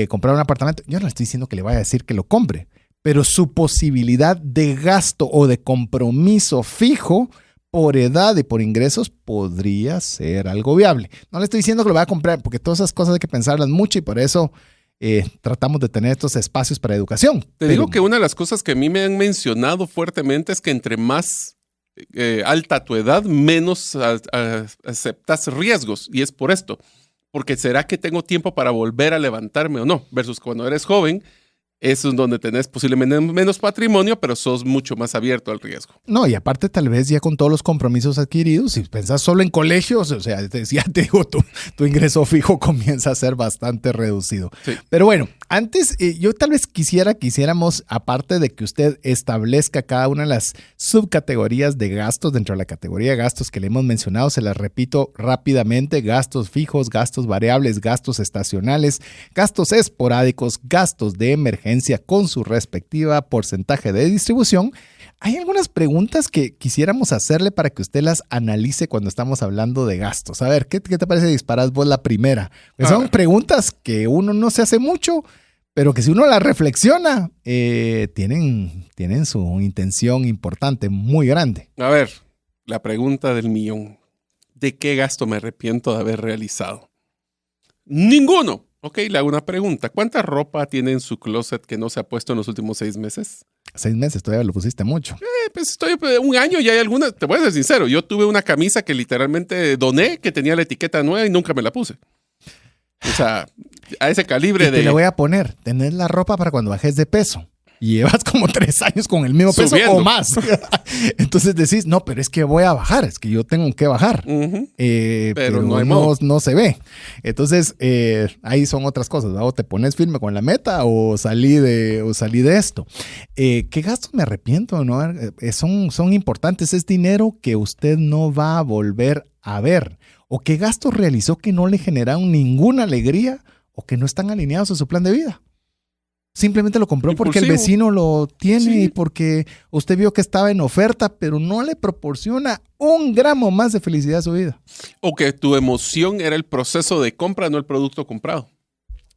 comprar un apartamento, yo no le estoy diciendo que le vaya a decir que lo compre, pero su posibilidad de gasto o de compromiso fijo por edad y por ingresos podría ser algo viable. No le estoy diciendo que lo vaya a comprar, porque todas esas cosas hay que pensarlas mucho y por eso tratamos de tener estos espacios para educación. Te digo que una de las cosas que a mí me han mencionado fuertemente es que entre más alta tu edad, menos aceptas riesgos. Y es por esto. Porque ¿será que tengo tiempo para volver a levantarme o no? Versus cuando eres joven, eso es donde tenés posiblemente menos patrimonio, pero sos mucho más abierto al riesgo. No, y aparte tal vez ya con todos los compromisos adquiridos, si pensás solo en colegios, o sea, ya te digo, tu ingreso fijo comienza a ser bastante reducido. Sí. Pero bueno, antes yo tal vez quisiéramos, aparte de que usted establezca cada una de las subcategorías de gastos dentro de la categoría de gastos que le hemos mencionado, se las repito rápidamente: gastos fijos, gastos variables, gastos estacionales, gastos esporádicos, gastos de emergencia con su respectiva porcentaje de distribución. Hay algunas preguntas que quisiéramos hacerle para que usted las analice cuando estamos hablando de gastos. A ver, ¿qué te parece disparar vos la primera? Pues son preguntas que uno no se hace mucho, pero que si uno las reflexiona, tienen su intención importante, muy grande. A ver, la pregunta del millón. ¿De qué gasto me arrepiento de haber realizado? ¡Ninguno! Ok, le hago una pregunta. ¿Cuánta ropa tiene en su closet que no se ha puesto en los últimos 6 meses? 6 meses, todavía lo pusiste mucho. Pues estoy un año y hay algunas. Te voy a ser sincero, yo tuve una camisa que literalmente doné, que tenía la etiqueta nueva y nunca me la puse. O sea, a ese calibre de... Te le voy a poner, tenés la ropa para cuando bajes de peso. Y llevas como 3 años con el mismo peso subiendo o más. Entonces decís, no, pero es que voy a bajar, es que yo tengo que bajar. Pero no se ve. Entonces, ahí son otras cosas, ¿no? O te pones firme con la meta o salí de esto. ¿Qué gastos me arrepiento? ¿No? Son importantes. Es dinero que usted no va a volver a ver. ¿O qué gastos realizó que no le generaron ninguna alegría o que no están alineados a su plan de vida? Simplemente lo compró porque el vecino lo tiene y porque usted vio que estaba en oferta, pero no le proporciona un gramo más de felicidad a su vida. O que tu emoción era el proceso de compra, no el producto comprado.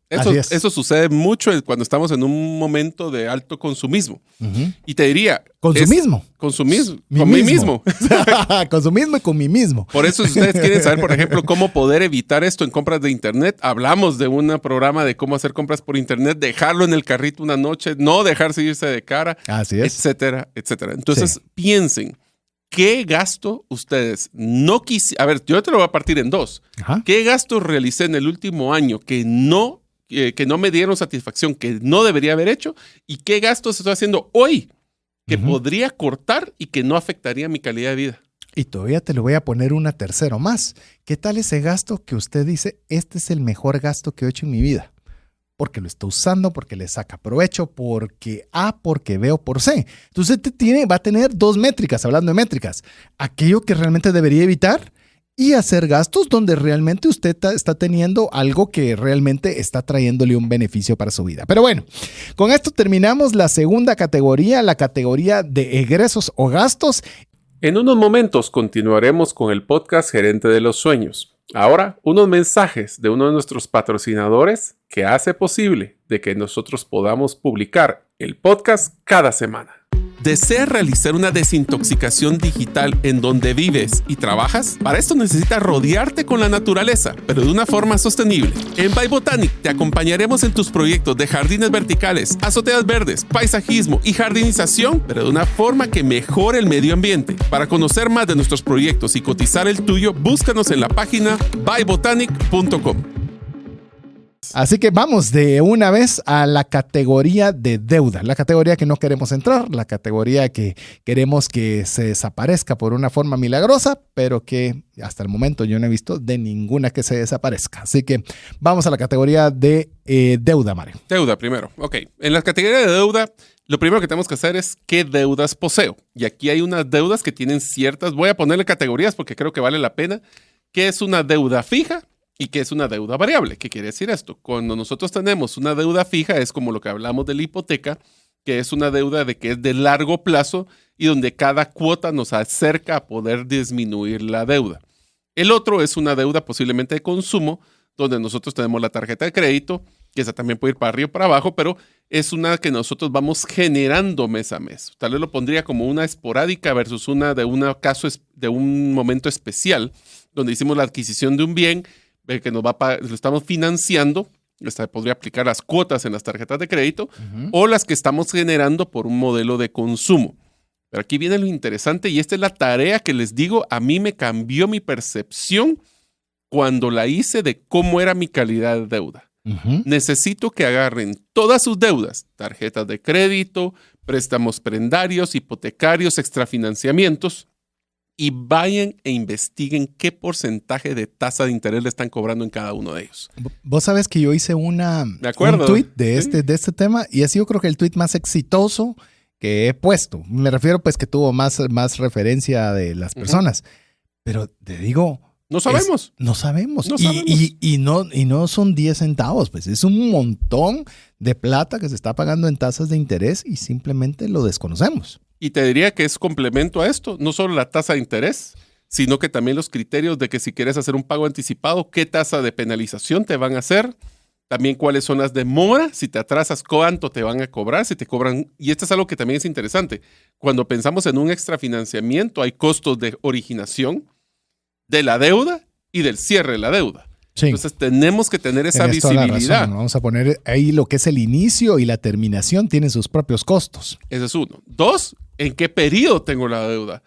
Eso sucede mucho cuando estamos en un momento de alto consumismo. Uh-huh. Y te diría... ¿Consumismo? Consumismo. Con mí mismo. Consumismo y con mí mismo. Por eso, si ustedes quieren saber, por ejemplo, cómo poder evitar esto en compras de internet, hablamos de un programa de cómo hacer compras por internet, dejarlo en el carrito una noche, no dejarse irse de cara, así es, etcétera, etcétera. Entonces, piensen, ¿qué gasto ustedes no quisieron? A ver, yo te lo voy a partir en dos. Ajá. ¿Qué gastos realicé en el último año que no me dieron satisfacción, que no debería haber hecho? ¿Y qué gastos estoy haciendo hoy que podría cortar y que no afectaría mi calidad de vida? Y todavía te lo voy a poner una tercera más. ¿Qué tal ese gasto que usted dice, este es el mejor gasto que he hecho en mi vida? Porque lo está usando, porque le saca provecho, porque A, porque B o por C. Entonces va a tener dos métricas, hablando de métricas. Aquello que realmente debería evitar y hacer gastos donde realmente usted está teniendo algo que realmente está trayéndole un beneficio para su vida. Pero bueno, con esto terminamos la segunda categoría, la categoría de egresos o gastos. En unos momentos continuaremos con el podcast Gerente de los Sueños. Ahora, unos mensajes de uno de nuestros patrocinadores que hace posible de que nosotros podamos publicar el podcast cada semana. ¿Deseas realizar una desintoxicación digital en donde vives y trabajas? Para esto necesitas rodearte con la naturaleza, pero de una forma sostenible. En By Botanic te acompañaremos en tus proyectos de jardines verticales, azoteas verdes, paisajismo y jardinización, pero de una forma que mejore el medio ambiente. Para conocer más de nuestros proyectos y cotizar el tuyo, búscanos en la página bybotanic.com. Así que vamos de una vez a la categoría de deuda, la categoría que no queremos entrar, la categoría que queremos que se desaparezca por una forma milagrosa, pero que hasta el momento yo no he visto de ninguna que se desaparezca. Así que vamos a la categoría de deuda, Mario. Deuda primero. Ok. En la categoría de deuda, lo primero que tenemos que hacer es qué deudas poseo. Y aquí hay unas deudas que tienen ciertas, voy a ponerle categorías porque creo que vale la pena, qué es una deuda fija y qué es una deuda variable. ¿Qué quiere decir esto? Cuando nosotros tenemos una deuda fija, es como lo que hablamos de la hipoteca, que es una deuda que es de largo plazo y donde cada cuota nos acerca a poder disminuir la deuda. El otro es una deuda posiblemente de consumo, donde nosotros tenemos la tarjeta de crédito, que esa también puede ir para arriba o para abajo, pero es una que nosotros vamos generando mes a mes. Tal vez lo pondría como una esporádica versus una de un momento especial, donde hicimos la adquisición de un bien que lo estamos financiando. Podría aplicar las cuotas en las tarjetas de crédito o las que estamos generando por un modelo de consumo. Pero aquí viene lo interesante y esta es la tarea que les digo, a mí me cambió mi percepción cuando la hice de cómo era mi calidad de deuda. Necesito que agarren todas sus deudas, tarjetas de crédito, préstamos prendarios, hipotecarios, extrafinanciamientos, y vayan e investiguen qué porcentaje de tasa de interés le están cobrando en cada uno de ellos. Vos sabes que yo hice un tweet de este tema y ha sido creo que el tweet más exitoso que he puesto. Me refiero pues que tuvo más referencia de las personas. Pero te digo... No sabemos. No sabemos. Y no son 10 centavos, pues es un montón de plata que se está pagando en tasas de interés y simplemente lo desconocemos. Y te diría que es complemento a esto, no solo la tasa de interés, sino que también los criterios de que si quieres hacer un pago anticipado, qué tasa de penalización te van a hacer, también cuáles son las demoras, si te atrasas, cuánto te van a cobrar, si te cobran. Y esto es algo que también es interesante. Cuando pensamos en un extrafinanciamiento, hay costos de originación, de la deuda y del cierre de la deuda. Sí. Entonces tenemos que tener esa visibilidad. Vamos a poner ahí lo que es el inicio y la terminación tienen sus propios costos. Ese es uno. Dos, ¿en qué periodo tengo la deuda?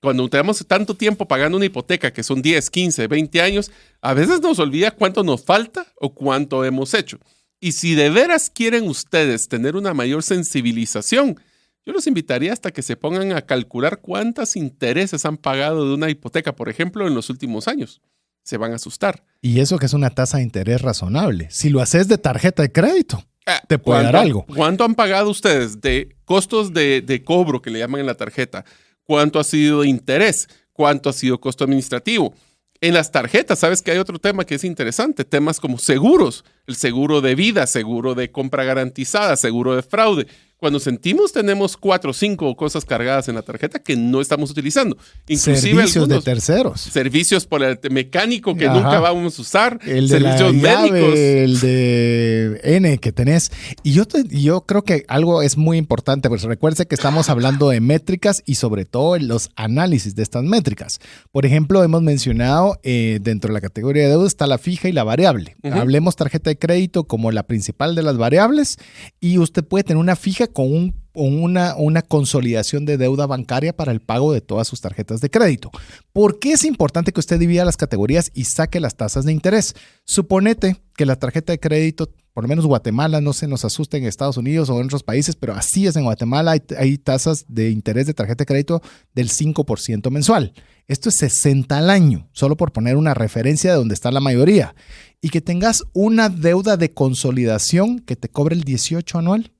Cuando tenemos tanto tiempo pagando una hipoteca, que son 10, 15, 20 años, a veces nos olvida cuánto nos falta o cuánto hemos hecho. Y si de veras quieren ustedes tener una mayor sensibilización, yo los invitaría hasta que se pongan a calcular cuántos intereses han pagado de una hipoteca, por ejemplo, en los últimos años. Se van a asustar. Y eso que es una tasa de interés razonable. Si lo haces de tarjeta de crédito, te puede dar algo. ¿Cuánto han pagado ustedes de costos de cobro que le llaman en la tarjeta? ¿Cuánto ha sido de interés? ¿Cuánto ha sido costo administrativo? En las tarjetas, ¿sabes que hay otro tema que es interesante? Temas como seguros. El seguro de vida, seguro de compra garantizada, seguro de fraude. Cuando sentimos tenemos 4 o 5 cosas cargadas en la tarjeta que no estamos utilizando. Inclusive servicios de terceros. Servicios por el mecánico que nunca vamos a usar. El de servicios médicos. El de N que tenés. Y yo creo que algo es muy importante, pues recuerde que estamos hablando de métricas y sobre todo los análisis de estas métricas. Por ejemplo, hemos mencionado dentro de la categoría de deuda está la fija y la variable. Hablemos tarjeta de crédito como la principal de las variables y usted puede tener una fija con un una consolidación de deuda bancaria para el pago de todas sus tarjetas de crédito. ¿Por qué es importante que usted divida las categorías y saque las tasas de interés? Suponete que la tarjeta de crédito, por lo menos Guatemala, no se nos asuste en Estados Unidos o en otros países, pero así es en Guatemala, hay tasas de interés de tarjeta de crédito del 5% mensual. Esto es 60 al año, solo por poner una referencia de donde está la mayoría. Y que tengas una deuda de consolidación que te cobre el 18 anual.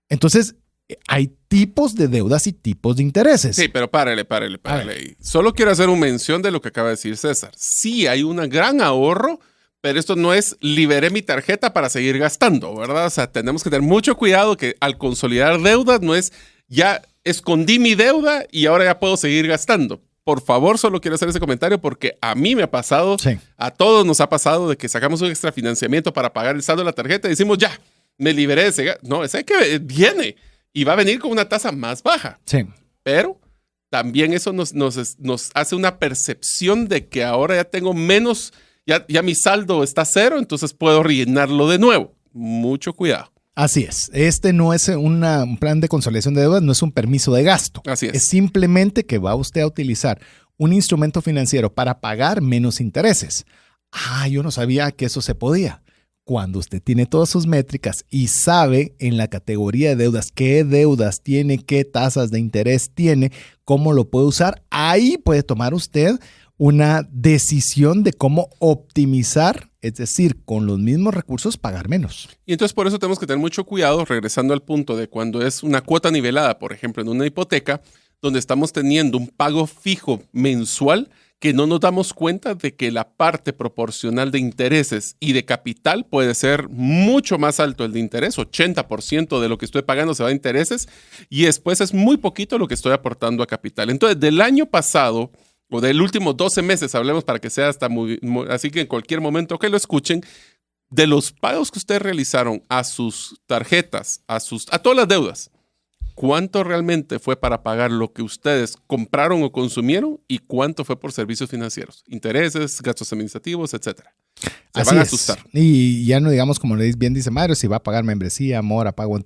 Entonces, hay tipos de deudas y tipos de intereses. Sí, pero párele. Solo quiero hacer una mención de lo que acaba de decir César. Sí, hay un gran ahorro, pero esto no es liberé mi tarjeta para seguir gastando, ¿verdad? O sea, tenemos que tener mucho cuidado que al consolidar deudas no es ya escondí mi deuda y ahora ya puedo seguir gastando. Por favor, solo quiero hacer ese comentario porque a mí me ha pasado, sí. A todos nos ha pasado de que sacamos un extra financiamiento para pagar el saldo de la tarjeta y decimos ya, me liberé de ese gasto. No, ese que viene y va a venir con una tasa más baja. Sí. Pero también eso nos hace una percepción de que ahora ya tengo menos, ya mi saldo está cero, entonces puedo rellenarlo de nuevo. Mucho cuidado. Así es. Este no es un plan de consolidación de deudas, no es un permiso de gasto. Así es. Es simplemente que va usted a utilizar un instrumento financiero para pagar menos intereses. Yo no sabía que eso se podía. Cuando usted tiene todas sus métricas y sabe en la categoría de deudas qué deudas tiene, qué tasas de interés tiene, cómo lo puede usar, ahí puede tomar usted una decisión de cómo optimizar, es decir, con los mismos recursos pagar menos. Y entonces por eso tenemos que tener mucho cuidado, regresando al punto de cuando es una cuota nivelada, por ejemplo, en una hipoteca, donde estamos teniendo un pago fijo mensual, que no nos damos cuenta de que la parte proporcional de intereses y de capital puede ser mucho más alto el de interés, 80% de lo que estoy pagando se va a intereses, y después es muy poquito lo que estoy aportando a capital. Entonces, del año pasado, o del último 12 meses, hablemos para que sea hasta así que en cualquier momento que lo escuchen, de los pagos que ustedes realizaron a sus tarjetas, a todas las deudas, ¿cuánto realmente fue para pagar lo que ustedes compraron o consumieron y cuánto fue por servicios financieros? Intereses, gastos administrativos, etcétera. Se van a asustar. Y ya no digamos, como bien dice Mario, si va a pagar membresía, mora, pago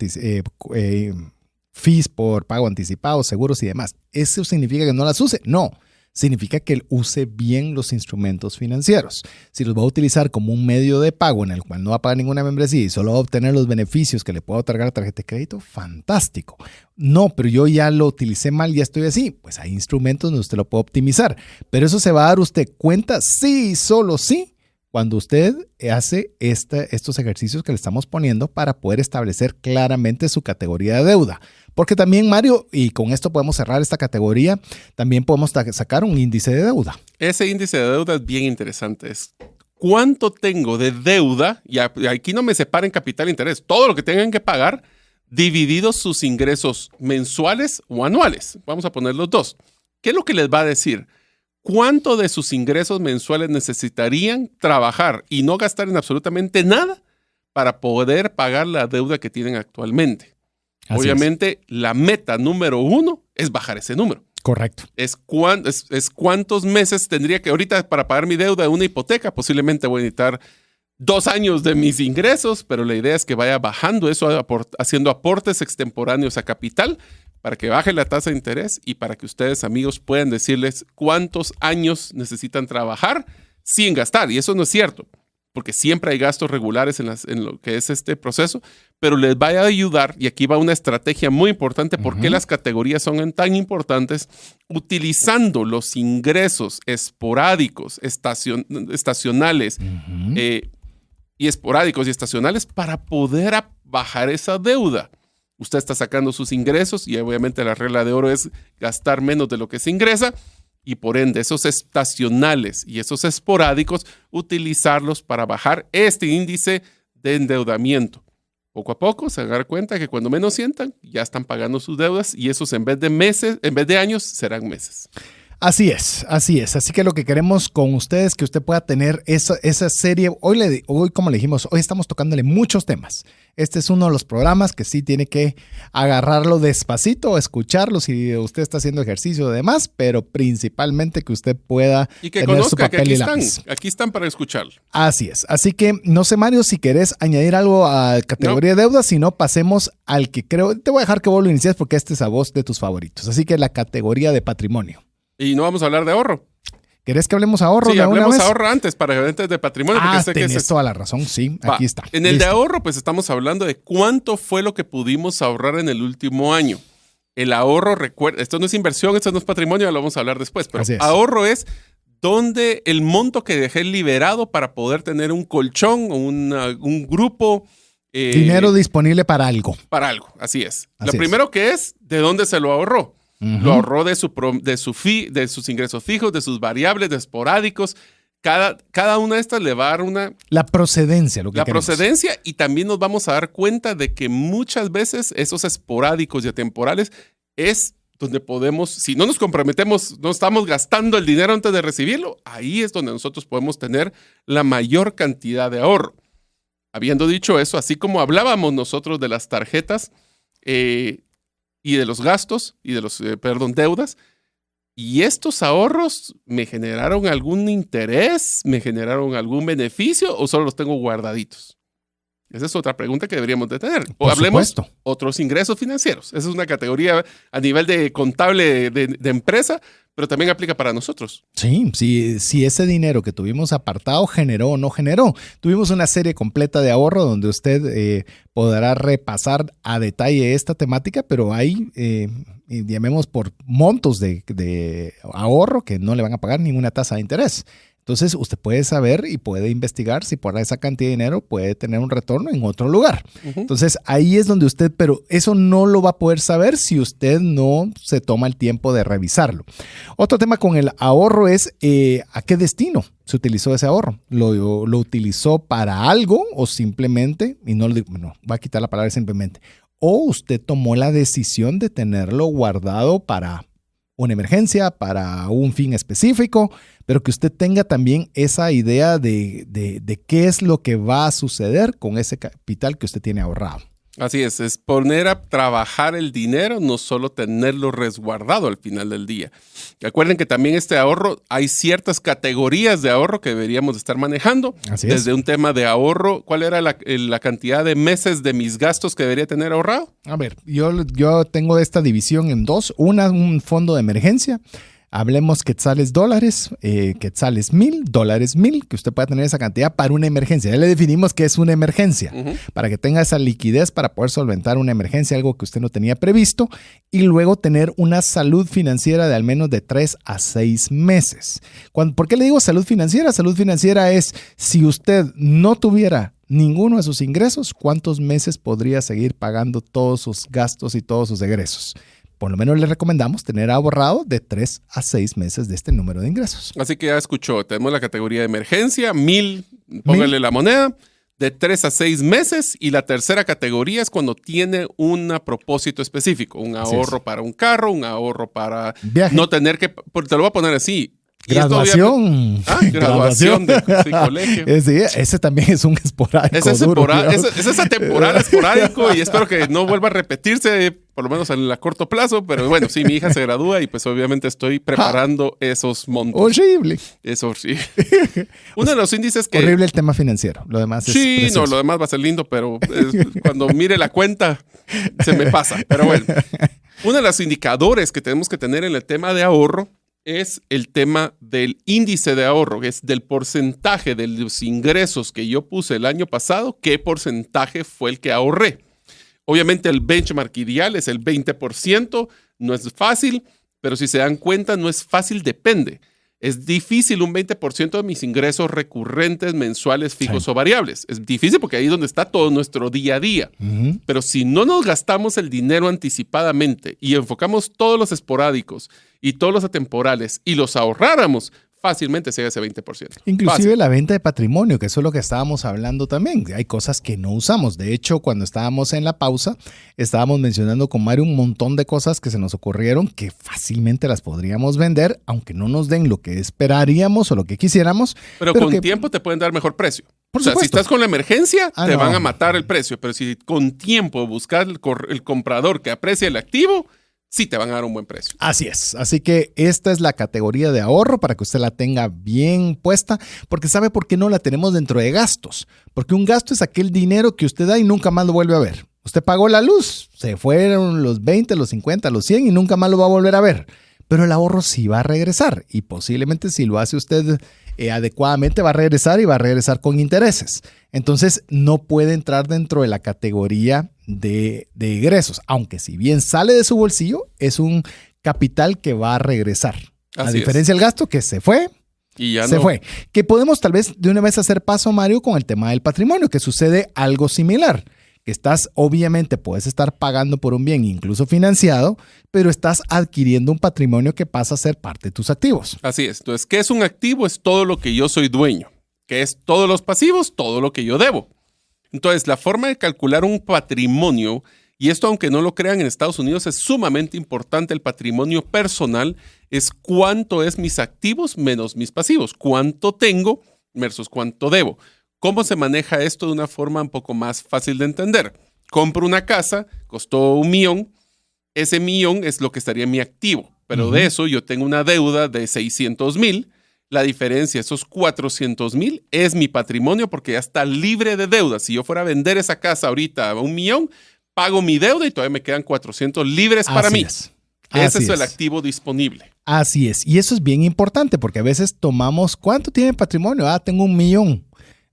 fees por pago anticipado, seguros y demás. ¿Eso significa que no las use? No. Significa que él use bien los instrumentos financieros. Si los va a utilizar como un medio de pago en el cual no va a pagar ninguna membresía y solo va a obtener los beneficios que le pueda otorgar la tarjeta de crédito, fantástico. No, pero yo ya lo utilicé mal, ya estoy así. Pues hay instrumentos donde usted lo puede optimizar. Pero eso se va a dar usted cuenta, sí, solo sí, cuando usted hace estos ejercicios que le estamos poniendo para poder establecer claramente su categoría de deuda. Porque también, Mario, y con esto podemos cerrar esta categoría, también podemos sacar un índice de deuda. Ese índice de deuda es bien interesante. Es cuánto tengo de deuda, y aquí no me separen capital e interés, todo lo que tengan que pagar, divididos sus ingresos mensuales o anuales. Vamos a poner los dos. ¿Qué es lo que les va a decir? ¿Cuánto de sus ingresos mensuales necesitarían trabajar y no gastar en absolutamente nada para poder pagar la deuda que tienen actualmente? Obviamente, la meta número 1 es bajar ese número. Correcto. Es cuántos meses tendría que ahorita para pagar mi deuda de una hipoteca. Posiblemente voy a necesitar 2 años de mis ingresos, pero la idea es que vaya bajando eso, haciendo aportes extemporáneos a capital para que baje la tasa de interés y para que ustedes, amigos, puedan decirles cuántos años necesitan trabajar sin gastar. Y eso no es cierto, porque siempre hay gastos regulares en lo que es este proceso, pero les va a ayudar, y aquí va una estrategia muy importante, por qué las categorías son tan importantes, utilizando los ingresos esporádicos, estacionales, y esporádicos y estacionales para poder bajar esa deuda. Usted está sacando sus ingresos y obviamente la regla de oro es gastar menos de lo que se ingresa, y por ende esos estacionales y esos esporádicos utilizarlos para bajar este índice de endeudamiento. Poco a poco se van a dar cuenta que cuando menos sientan ya están pagando sus deudas y esos en vez de meses, en vez de años serán meses. Así es, así es. Así que lo que queremos con ustedes es que usted pueda tener esa serie. Hoy, como le dijimos, hoy estamos tocándole muchos temas. Este es uno de los programas que sí tiene que agarrarlo despacito, escucharlo si usted está haciendo ejercicio y demás, pero principalmente que usted pueda y que tener conozca su papel que y lápiz. aquí están para escucharlo. Así es. Así que no sé, Mario, si querés añadir algo a categoría de deuda, si no, pasemos al que creo. Te voy a dejar que vos lo inicies porque este es a vos de tus favoritos. Así que la categoría de patrimonio. Y no vamos a hablar de ahorro. ¿Querés que hablemos ahorro? Sí, de una hablemos vez? ahorro antes para eventos de patrimonio. Porque tenés toda la razón, sí, Va. aquí está. En el Listo. de ahorro, pues estamos hablando de cuánto fue lo que pudimos ahorrar en el último año. El ahorro, recuerda, esto no es inversión, esto no es patrimonio, ya lo vamos a hablar después, pero ahorro es donde el monto que dejé liberado para poder tener un colchón o un grupo. Dinero disponible para algo. Para algo, así es. Así Lo primero que es, ¿de dónde se lo ahorró? Lo ahorró de sus ingresos fijos, de sus variables, de esporádicos. Cada una de estas le va a dar la procedencia, lo que la queremos. procedencia, y también nos vamos a dar cuenta de que muchas veces esos esporádicos y atemporales es donde podemos, si no nos comprometemos, no estamos gastando el dinero antes de recibirlo, ahí es donde nosotros podemos tener la mayor cantidad de ahorro. Habiendo dicho eso, así como hablábamos nosotros de las tarjetas y de los gastos y de los, deudas, ¿y estos ahorros me generaron algún interés? ¿Me generaron algún beneficio o solo los tengo guardaditos? Esa es otra pregunta que deberíamos de tener. O hablemos otros ingresos financieros. Esa es una categoría a nivel de contable de empresa, pero también aplica para nosotros. Sí, si ese dinero que tuvimos apartado generó o no generó. Tuvimos una serie completa de ahorro donde usted podrá repasar a detalle esta temática, pero hay, llamemos por montos de ahorro que no le van a pagar ninguna tasa de interés. Entonces, usted puede saber y puede investigar si por esa cantidad de dinero puede tener un retorno en otro lugar. Entonces, ahí es donde usted, pero eso no lo va a poder saber si usted no se toma el tiempo de revisarlo. Otro tema con el ahorro es ¿a qué destino se utilizó ese ahorro? ¿Lo utilizó para algo o simplemente, y no lo digo, no, voy a quitar la palabra simplemente, o usted tomó la decisión de tenerlo guardado para una emergencia, para un fin específico, pero que usted tenga también esa idea de qué es lo que va a suceder con ese capital que usted tiene ahorrado. Así es poner a trabajar el dinero, no solo tenerlo resguardado al final del día. Recuerden que también este ahorro, hay ciertas categorías de ahorro que deberíamos estar manejando. Así desde un tema de ahorro, ¿cuál era la cantidad de meses de mis gastos que debería tener ahorrado? A ver, yo tengo esta división en dos. Una, un fondo de emergencia. Hablemos quetzales dólares, quetzales $1,000, 1,000, que usted pueda tener esa cantidad para una emergencia. Ya le definimos qué es una emergencia, para que tenga esa liquidez para poder solventar una emergencia, algo que usted no tenía previsto, y luego tener una salud financiera de al menos de 3 a 6 meses. ¿Por qué le digo salud financiera? Salud financiera es si usted no tuviera ninguno de sus ingresos, ¿cuántos meses podría seguir pagando todos sus gastos y todos sus egresos? Por lo menos le recomendamos tener ahorrado de 3 a 6 meses de este número de ingresos. Así que ya escuchó, tenemos la categoría de emergencia, 1,000, póngale la moneda, de 3 a 6 meses. Y la tercera categoría es cuando tiene un propósito específico, un ahorro para un carro, un ahorro para viaje. No tener que, te lo voy a poner así. Graduación. Graduación de colegio. Sí, ese también es un esporádico. Ese es atemporal, esporádico, y espero que no vuelva a repetirse, por lo menos en el corto plazo. Pero bueno, sí, mi hija se gradúa y pues obviamente estoy preparando esos montos. Horrible. Es horrible. Uno de los índices que... Horrible el tema financiero. Lo demás es precioso. No, lo demás va a ser lindo, pero cuando mire la cuenta se me pasa. Pero bueno, uno de los indicadores que tenemos que tener en el tema de ahorro es el tema del índice de ahorro, que es del porcentaje de los ingresos que yo puse el año pasado, qué porcentaje fue el que ahorré. Obviamente el benchmark ideal es el 20%, no es fácil, pero si se dan cuenta, no es fácil, depende. Es difícil un 20% de mis ingresos recurrentes, mensuales, fijos o variables. Es difícil porque ahí es donde está todo nuestro día a día. Pero si no nos gastamos el dinero anticipadamente y enfocamos todos los esporádicos y todos los atemporales y los ahorráramos, fácilmente se llega a ese 20%. Inclusive Fácil. la venta de patrimonio, que eso es lo que estábamos hablando también. Hay cosas que no usamos. De hecho, cuando estábamos en la pausa, estábamos mencionando con Mario un montón de cosas que se nos ocurrieron que fácilmente las podríamos vender, aunque no nos den lo que esperaríamos o lo que quisiéramos. Pero con tiempo te pueden dar mejor precio. Por o sea, supuesto. si estás con la emergencia, te no. van a matar el precio. Pero si con tiempo buscas el comprador que aprecia el activo, sí te van a dar un buen precio. Así es. Así que esta es la categoría de ahorro para que usted la tenga bien puesta, porque ¿sabe por qué no la tenemos dentro de gastos? Porque un gasto es aquel dinero que usted da y nunca más lo vuelve a ver. Usted pagó la luz, se fueron los 20, los 50, los 100 y nunca más lo va a volver a ver. Pero el ahorro sí va a regresar y posiblemente si lo hace usted adecuadamente va a regresar y va a regresar con intereses. Entonces no puede entrar dentro de la categoría de ingresos, aunque si bien sale de su bolsillo, es un capital que va a regresar. A diferencia del gasto que se fue, y ya se no. fue. Que podemos tal vez de una vez hacer paso, Mario, con el tema del patrimonio, que sucede algo similar. Que estás, obviamente, puedes estar pagando por un bien, incluso financiado, pero estás adquiriendo un patrimonio que pasa a ser parte de tus activos. Así es. Entonces, ¿qué es un activo? Es todo lo que yo soy dueño. ¿Qué es todos los pasivos? Todo lo que yo debo. Entonces, la forma de calcular un patrimonio, y esto aunque no lo crean en Estados Unidos, es sumamente importante el patrimonio personal, es cuánto es mis activos menos mis pasivos. Cuánto tengo versus cuánto debo. ¿Cómo se maneja esto de una forma un poco más fácil de entender? Compro una casa, costó $1 millón, ese $1 millón es lo que estaría en mi activo, pero de eso yo tengo una deuda de 600,000, la diferencia, esos 400,000 es mi patrimonio porque ya está libre de deuda. Si yo fuera a vender esa casa ahorita a $1 millón, pago mi deuda y todavía me quedan 400 libres para mí. Ese es el activo disponible. Así es, y eso es bien importante porque a veces tomamos, ¿cuánto tiene patrimonio? Tengo $1 millón.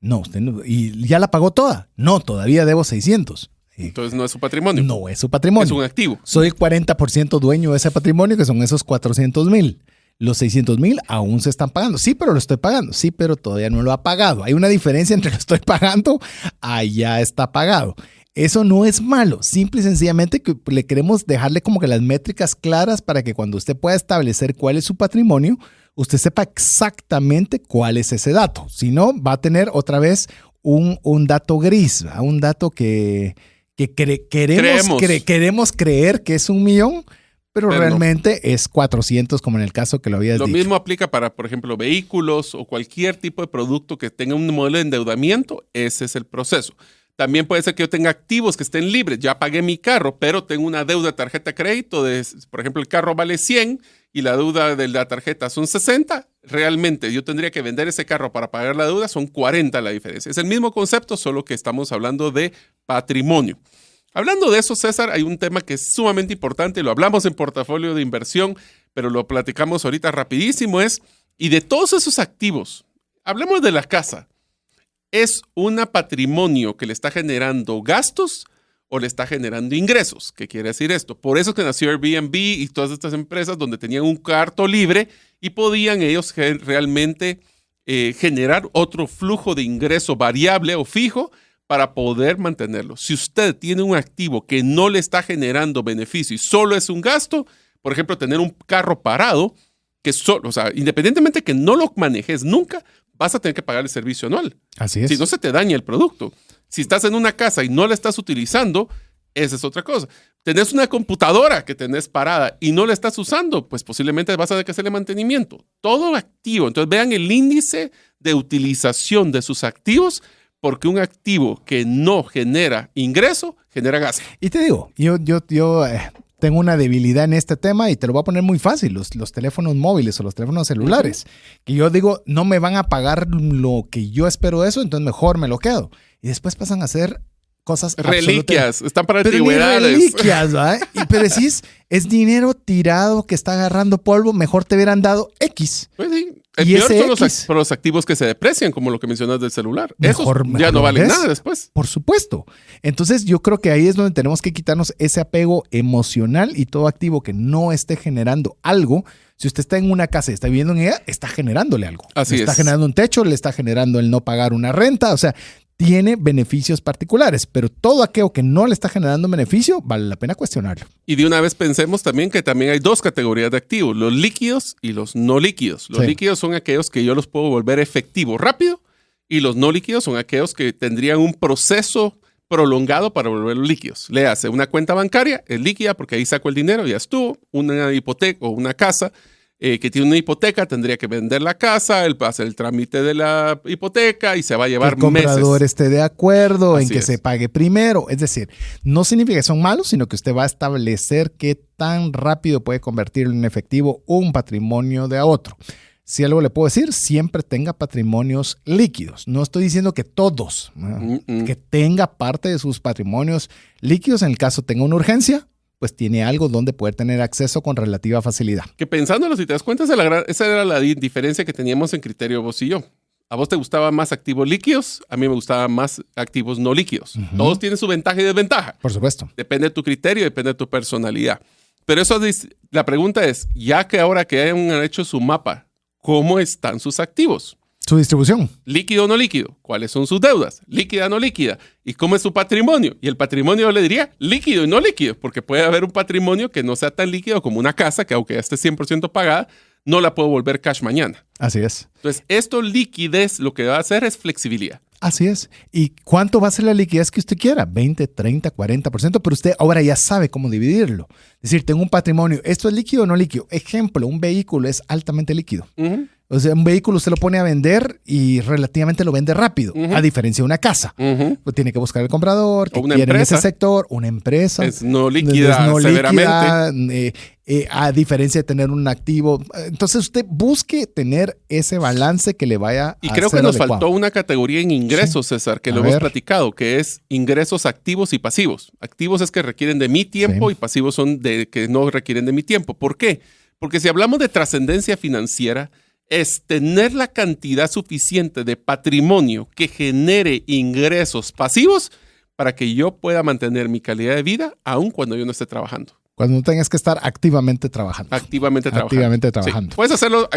No, usted no, y ya la pagó toda. No, todavía debo 600. Entonces no es su patrimonio. No es su patrimonio. Es un activo. Soy el 40% dueño de ese patrimonio, que son esos 400,000. Los 600,000 aún se están pagando. Sí, pero lo estoy pagando. Sí, pero todavía no lo ha pagado. Hay una diferencia entre lo estoy pagando a ya está pagado. Eso no es malo. Simple y sencillamente que le queremos dejarle como que las métricas claras para que cuando usted pueda establecer cuál es su patrimonio, usted sepa exactamente cuál es ese dato. Si no, va a tener otra vez un dato gris, ¿verdad? Un dato que queremos creer que es $1 millón, pero realmente no. Es 400, como en el caso que lo habías dicho. Lo mismo aplica para, por ejemplo, vehículos o cualquier tipo de producto que tenga un modelo de endeudamiento. Ese es el proceso. También puede ser que yo tenga activos que estén libres. Ya pagué mi carro, pero tengo una deuda de tarjeta de crédito. Por ejemplo, el carro vale 100 y la deuda de la tarjeta son 60. Realmente yo tendría que vender ese carro para pagar la deuda. Son 40 la diferencia. Es el mismo concepto, solo que estamos hablando de patrimonio. Hablando de eso, César, hay un tema que es sumamente importante. Lo hablamos en portafolio de inversión, pero lo platicamos ahorita rapidísimo. Y de todos esos activos, hablemos de la casa. ¿Es un patrimonio que le está generando gastos o le está generando ingresos? ¿Qué quiere decir esto? Por eso que nació Airbnb y todas estas empresas donde tenían un cuarto libre y podían ellos realmente generar otro flujo de ingreso variable o fijo para poder mantenerlo. Si usted tiene un activo que no le está generando beneficio y solo es un gasto, por ejemplo, tener un carro parado, que solo, o sea, independientemente que no lo manejes nunca, vas a tener que pagar el servicio anual. Así es. Si no, se te daña el producto. Si estás en una casa y no la estás utilizando, esa es otra cosa. Tenés una computadora que tenés parada y no la estás usando, pues posiblemente vas a tener que hacerle mantenimiento. Todo activo. Entonces vean el índice de utilización de sus activos, porque un activo que no genera ingreso, genera gasto. Y te digo, yo tengo una debilidad en este tema y te lo voy a poner muy fácil, los teléfonos móviles o los teléfonos celulares. Que yo digo, no me van a pagar lo que yo espero de eso, entonces mejor me lo quedo. Y después pasan a ser cosas reliquias, están para antigüedades. Reliquias, ¿verdad? Pero decís, es dinero tirado que está agarrando polvo, mejor te hubieran dado X. Pues sí. El peor son los activos que se deprecian, como lo que mencionas del celular. Mejor ya no valen nada después. Por supuesto. Entonces yo creo que ahí es donde tenemos que quitarnos ese apego emocional y todo activo que no esté generando algo. Si usted está en una casa y está viviendo en ella, está generándole algo. Así le está generando un techo, le está generando el no pagar una renta. O sea, tiene beneficios particulares, pero todo aquello que no le está generando beneficio, vale la pena cuestionarlo. Y de una vez pensemos también que también hay dos categorías de activos, los líquidos y los no líquidos. Los líquidos son aquellos que yo los puedo volver efectivo rápido y los no líquidos son aquellos que tendrían un proceso prolongado para volverlos líquidos. Le hace una cuenta bancaria, es líquida porque ahí saco el dinero, ya estuvo, una hipoteca o una casa que tiene una hipoteca, tendría que vender la casa, él hace el trámite de la hipoteca y se va a llevar meses. El comprador esté de acuerdo Así en que es. se pague primero. Es decir, no significa que son malos, sino que usted va a establecer qué tan rápido puede convertirlo en efectivo un patrimonio de a otro. Si algo le puedo decir, siempre tenga patrimonios líquidos. No estoy diciendo que todos, que tenga parte de sus patrimonios líquidos. En el caso tenga una urgencia, pues tiene algo donde poder tener acceso con relativa facilidad. Que pensándolo, si te das cuenta, esa era la diferencia que teníamos en criterio vos y yo. A vos te gustaban más activos líquidos, a mí me gustaban más activos no líquidos. Todos tienen su ventaja y desventaja. Por supuesto. Depende de tu criterio, depende de tu personalidad. Pero la pregunta es, ya que ahora que hayan hecho su mapa, ¿cómo están sus activos? Su distribución. ¿Líquido o no líquido? ¿Cuáles son sus deudas? ¿Líquida o no líquida? ¿Y cómo es su patrimonio? Y el patrimonio yo le diría líquido y no líquido, porque puede haber un patrimonio que no sea tan líquido como una casa, que aunque ya esté 100% pagada, no la puedo volver cash mañana. Así es. Entonces, esto liquidez lo que va a hacer es flexibilidad. Así es. ¿Y cuánto va a ser la liquidez que usted quiera? 20, 30, 40%, pero usted ahora ya sabe cómo dividirlo. Es decir, tengo un patrimonio, ¿esto es líquido o no líquido? Ejemplo, un vehículo es altamente líquido. O sea, un vehículo usted lo pone a vender y relativamente lo vende rápido, a diferencia de una casa. Pues tiene que buscar el comprador, que quiere en ese sector, una empresa. Es no líquida, severamente. A diferencia de tener un activo. Entonces usted busque tener ese balance que le vaya a Y creo que nos faltó una categoría en ingresos, César, que lo hemos platicado, que es ingresos activos y pasivos. Activos es que requieren de mi tiempo y pasivos son de que no requieren de mi tiempo. ¿Por qué? Porque si hablamos de trascendencia financiera, es tener la cantidad suficiente de patrimonio que genere ingresos pasivos para que yo pueda mantener mi calidad de vida aun cuando yo no esté trabajando. Cuando no tengas que estar activamente trabajando. Activamente trabajando. Sí. Puedes hacerlo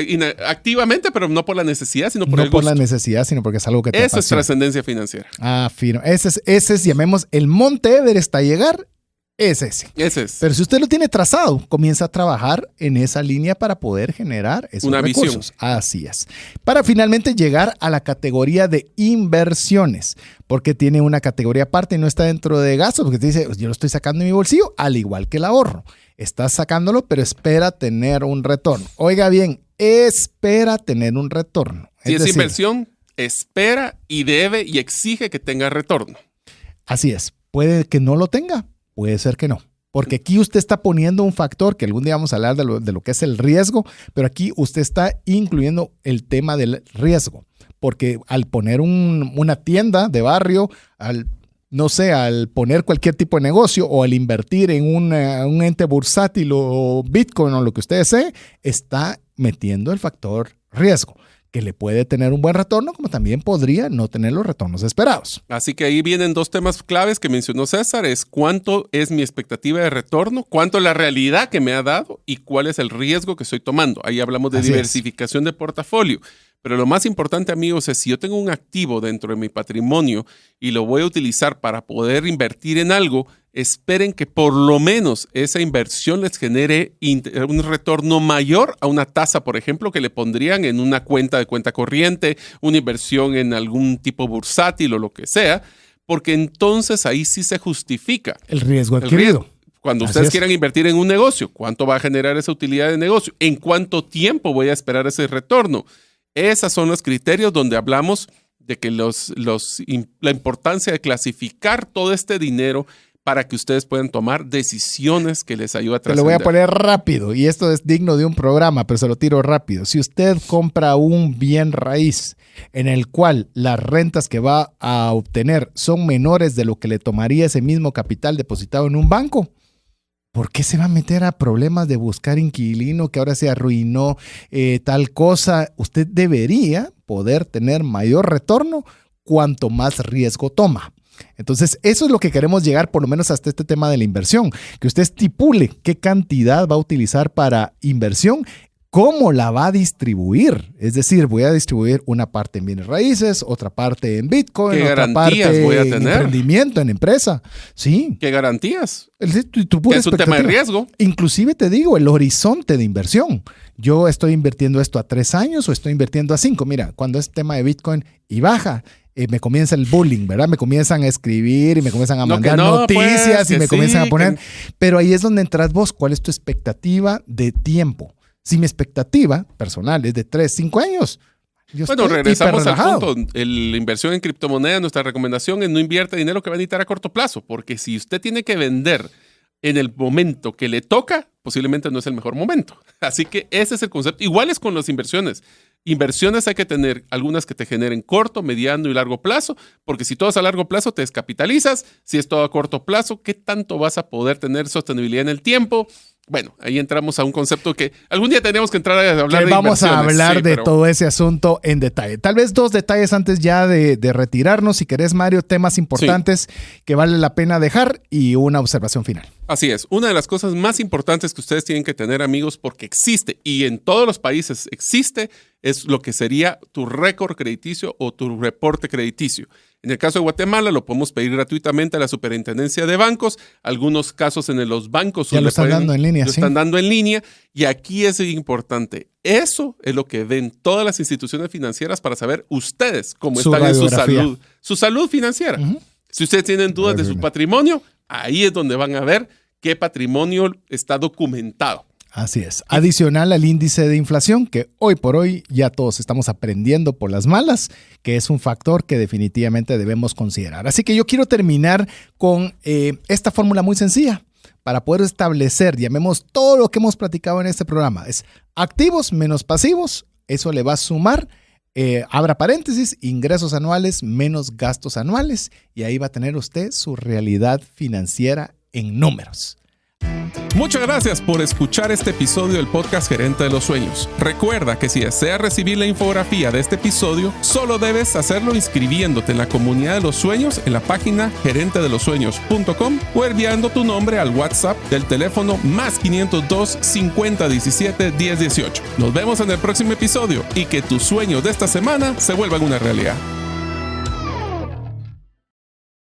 activamente, pero no por la necesidad, sino por el gusto. No por la necesidad, sino porque es algo que te apasiona. Eso es trascendencia financiera. Ah, fino. Ese es, llamemos, el Monte Everest a llegar. Ese es. Pero si usted lo tiene trazado, comienza a trabajar en esa línea para poder generar esos recursos. Visión. Así es. Para finalmente llegar a la categoría de inversiones, porque tiene una categoría aparte y no está dentro de gastos, porque te dice, yo lo estoy sacando de mi bolsillo, al igual que el ahorro. Estás sacándolo, pero espera tener un retorno. Oiga bien, espera tener un retorno. Si es inversión, espera y debe y exige que tenga retorno. Así es. Puede que no lo tenga. Puede ser que no, porque aquí usted está poniendo un factor que algún día vamos a hablar de lo que es el riesgo, pero aquí usted está incluyendo el tema del riesgo, porque al poner una tienda de barrio, al poner cualquier tipo de negocio o al invertir en un ente bursátil o Bitcoin o lo que usted desee, está metiendo el factor riesgo, que le puede tener un buen retorno, como también podría no tener los retornos esperados. Así que ahí vienen dos temas claves que mencionó César, es cuánto es mi expectativa de retorno, cuánto es la realidad que me ha dado y cuál es el riesgo que estoy tomando. Ahí hablamos de diversificación de portafolio. Pero lo más importante, amigos, es si yo tengo un activo dentro de mi patrimonio y lo voy a utilizar para poder invertir en algo, esperen que por lo menos esa inversión les genere un retorno mayor a una tasa, por ejemplo, que le pondrían en una cuenta corriente, una inversión en algún tipo bursátil o lo que sea, porque entonces ahí sí se justifica el riesgo adquirido. Cuando ustedes quieran invertir en un negocio, ¿cuánto va a generar esa utilidad de negocio? ¿En cuánto tiempo voy a esperar ese retorno? Esos son los criterios donde hablamos de que la importancia de clasificar todo este dinero para que ustedes puedan tomar decisiones que les ayuden a trascender. Te lo voy a poner rápido y esto es digno de un programa, pero se lo tiro rápido. Si usted compra un bien raíz en el cual las rentas que va a obtener son menores de lo que le tomaría ese mismo capital depositado en un banco, ¿por qué se va a meter a problemas de buscar inquilino que ahora se arruinó tal cosa? Usted debería poder tener mayor retorno cuanto más riesgo toma. Entonces, eso es lo que queremos llegar por lo menos hasta este tema de la inversión, que usted estipule qué cantidad va a utilizar para inversión ¿Cómo la va a distribuir? Es decir, voy a distribuir una parte en bienes raíces, otra parte en Bitcoin, otra parte voy a en tener? emprendimiento, en empresa. Sí. ¿Qué garantías? Que es un tema de riesgo. Inclusive te digo, el horizonte de inversión. Yo estoy invirtiendo esto a 3 años o estoy invirtiendo a 5. Mira, cuando es tema de Bitcoin y baja, me comienza el bullying, ¿verdad? Me comienzan a escribir y me comienzan a mandar noticias y me comienzan a poner... Pero ahí es donde entras vos. ¿Cuál es tu expectativa de tiempo? Si mi expectativa personal es de 3, 5 años, bueno, regresamos al punto. La inversión en criptomonedas, nuestra recomendación es no invierta dinero que va a necesitar a corto plazo, porque si usted tiene que vender en el momento que le toca, posiblemente no es el mejor momento. Así que ese es el concepto. Igual es con las inversiones. Inversiones hay que tener algunas que te generen corto, mediano y largo plazo, porque si todo es a largo plazo te descapitalizas. Si es todo a corto plazo, ¿qué tanto vas a poder tener sostenibilidad en el tiempo? Bueno, ahí entramos a un concepto que algún día tenemos que entrar a hablar de vamos a hablar de pero... todo ese asunto en detalle. Tal vez 2 detalles antes ya de retirarnos. Si querés, Mario, temas importantes que vale la pena dejar y una observación final. Así es. Una de las cosas más importantes que ustedes tienen que tener, amigos, porque existe y en todos los países existe, es lo que sería tu récord crediticio o tu reporte crediticio. En el caso de Guatemala lo podemos pedir gratuitamente a la Superintendencia de Bancos. Algunos casos en los bancos ya lo están dando en línea. Lo están dando en línea. Y aquí es importante. Eso es lo que ven todas las instituciones financieras para saber ustedes cómo están en su salud financiera. Uh-huh. Si ustedes tienen dudas de su patrimonio, ahí es donde van a ver qué patrimonio está documentado. Así es. Adicional al índice de inflación, que hoy por hoy ya todos estamos aprendiendo por las malas, que es un factor que definitivamente debemos considerar. Así que yo quiero terminar con esta fórmula muy sencilla para poder establecer, llamemos todo lo que hemos platicado en este programa, es activos menos pasivos, eso le va a sumar, abra paréntesis, ingresos anuales menos gastos anuales, y ahí va a tener usted su realidad financiera en números. Muchas gracias por escuchar este episodio del podcast Gerente de los Sueños. Recuerda que si deseas recibir la infografía de este episodio, solo debes hacerlo inscribiéndote en la comunidad de los sueños en la página gerentedelosueños.com o enviando tu nombre al WhatsApp del teléfono más 502 50 17 10 18. Nos vemos en el próximo episodio y que tus sueños de esta semana se vuelvan una realidad.